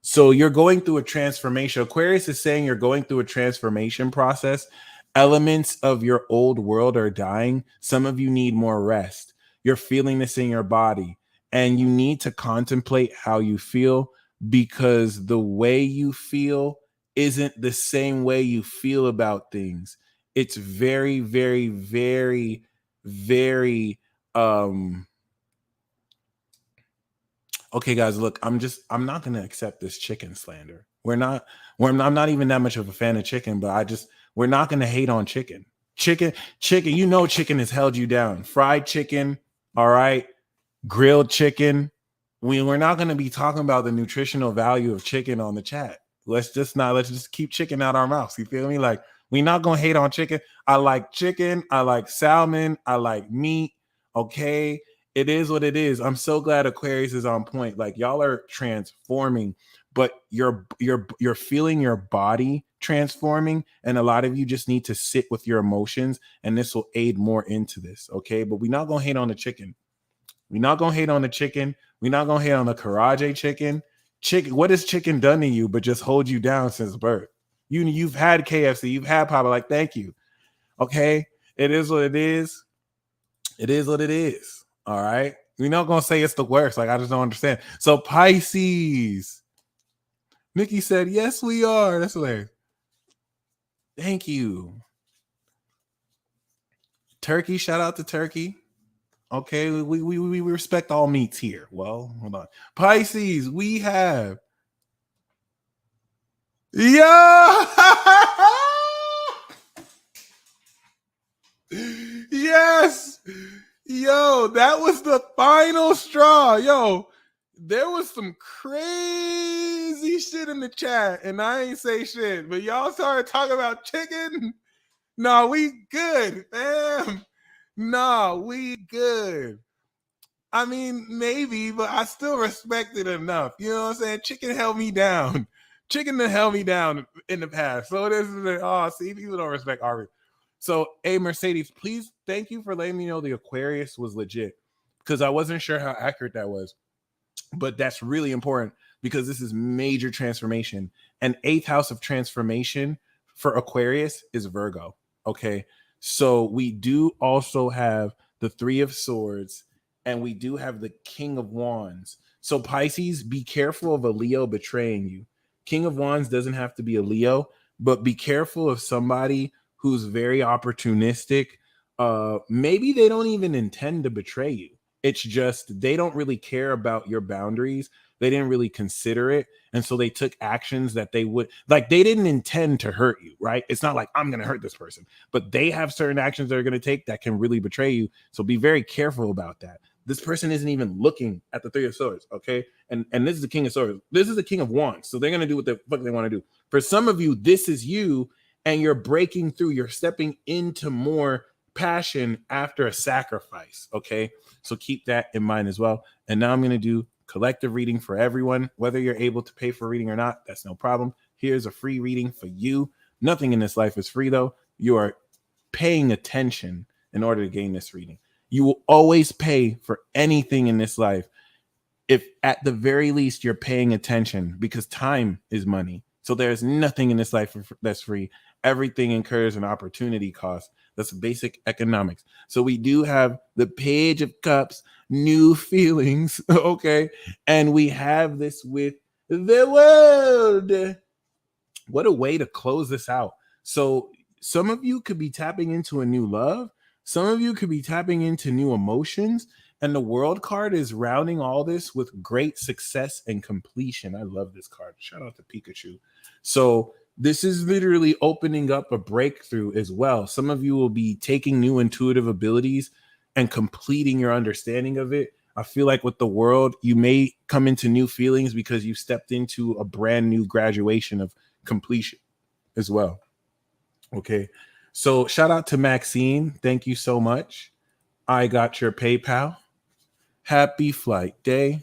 So you're going through a transformation. Aquarius is saying you're going through a transformation process. Elements of your old world are dying. Some of you need more rest. You're feeling this in your body, and you need to contemplate how you feel, because the way you feel isn't the same way you feel about things. It's very, very, very, very okay, guys, look, I'm not gonna accept this chicken slander. I'm not even that much of a fan of chicken, but we're not gonna hate on chicken. Chicken, you know, chicken has held you down. Fried chicken, all right, grilled chicken. We're not gonna be talking about the nutritional value of chicken on the chat. Let's just keep chicken out our mouths. You feel me? Like, we're not gonna hate on chicken. I like chicken, I like salmon, I like meat. Okay. It is what it is. I'm so glad Aquarius is on point. Like, y'all are transforming, but you're feeling your body transforming, and a lot of you just need to sit with your emotions, and this will aid more into this. Okay, but we're not gonna hate on the chicken. We're not gonna hate on the chicken. We're not gonna hate on the Karaje chicken. Chicken. What has chicken done to you but just hold you down since birth? You've had KFC. You've had Papa. Like, thank you. Okay, it is what it is. It is what it is. All right. We're not going to say it's the worst. Like, I just don't understand. So Pisces. Nikki said, yes, we are. That's hilarious. Thank you. Turkey. Shout out to Turkey. Okay. We respect all meats here. Well, hold on. Pisces. We have. Yeah. Yes. Yo, that was the final straw. Yo, there was some crazy shit in the chat, and I ain't say shit, but y'all started talking about chicken. No, we good, fam. No, we good. I mean, maybe, but I still respect it enough. You know what I'm saying? Chicken held me down. chicken to held me down in the past. So this is see, people don't respect Ari. So, hey, Mercedes, please, thank you for letting me know the Aquarius was legit, because I wasn't sure how accurate that was. But that's really important because this is major transformation. And 8th house of transformation for Aquarius is Virgo. Okay. So we do also have the 3 of Swords, and we do have the King of Wands. So Pisces, be careful of a Leo betraying you. King of Wands doesn't have to be a Leo, but be careful of somebody who's very opportunistic. Maybe they don't even intend to betray you. It's just they don't really care about your boundaries. They didn't really consider it. And so they took actions that they would, like, they didn't intend to hurt you, right? It's not like I'm going to hurt this person, but they have certain actions they're going to take that can really betray you. So be very careful about that. This person isn't even looking at the 3 of Swords, okay? And this is the King of Swords. This is the King of Wands. So they're going to do what the fuck they want to do. For some of you, this is you, and you're breaking through. You're stepping into more passion after a sacrifice, okay? So keep that in mind as well. And now I'm going to do collective reading for everyone. Whether you're able to pay for reading or not, that's no problem. Here's a free reading for you. Nothing in this life is free, though. You are paying attention in order to gain this reading. You will always pay for anything in this life if at the very least you're paying attention, because time is money. So there's nothing in this life that's free. Everything incurs an opportunity cost. That's basic economics. So we do have the Page of Cups, new feelings, okay? And we have this with the world. What a way to close this out. So some of you could be tapping into a new love. Some of you could be tapping into new emotions. And the World card is rounding all this with great success and completion. I love this card. Shout out to Pikachu. So this is literally opening up a breakthrough as well. Some of you will be taking new intuitive abilities and completing your understanding of it. I feel like with the World, you may come into new feelings because you stepped into a brand new graduation of completion as well. Okay. So shout out to Maxine. Thank you so much. I got your PayPal. Happy flight day.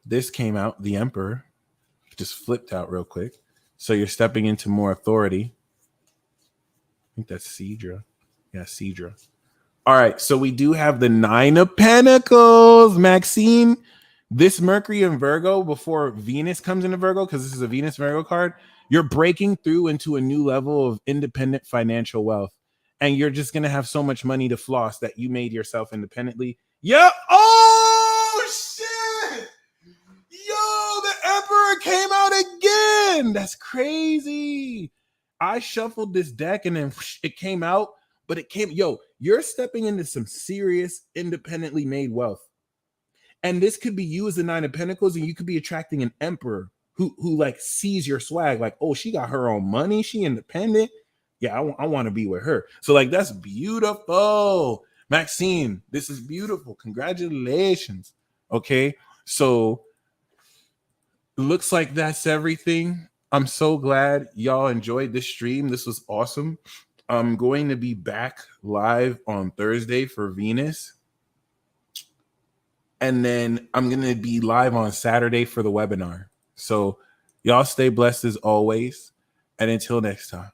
This came out, the Emperor. Just flipped out real quick. So you're stepping into more authority. I think that's Cedra. Yeah, Cedra. All right, so we do have the 9 of Pentacles, Maxine. This Mercury in Virgo, before Venus comes into Virgo, because this is a Venus Virgo card, you're breaking through into a new level of independent financial wealth. And you're just going to have so much money to floss that you made yourself independently. Yeah. Oh, shit. Yo, the Emperor came out again. That's crazy. I shuffled this deck and then it came out, but it came, you're stepping into some serious independently made wealth. And this could be you as the 9 of Pentacles, and you could be attracting an Emperor who like sees your swag, like, oh, she got her own money, she independent. Yeah, I want to be with her. So like, that's beautiful. Maxine, this is beautiful. Congratulations. Okay, so looks like that's everything. I'm so glad y'all enjoyed this stream. This was awesome. I'm going to be back live on Thursday for Venus. And then I'm going to be live on Saturday for the webinar. So y'all stay blessed as always. And until next time.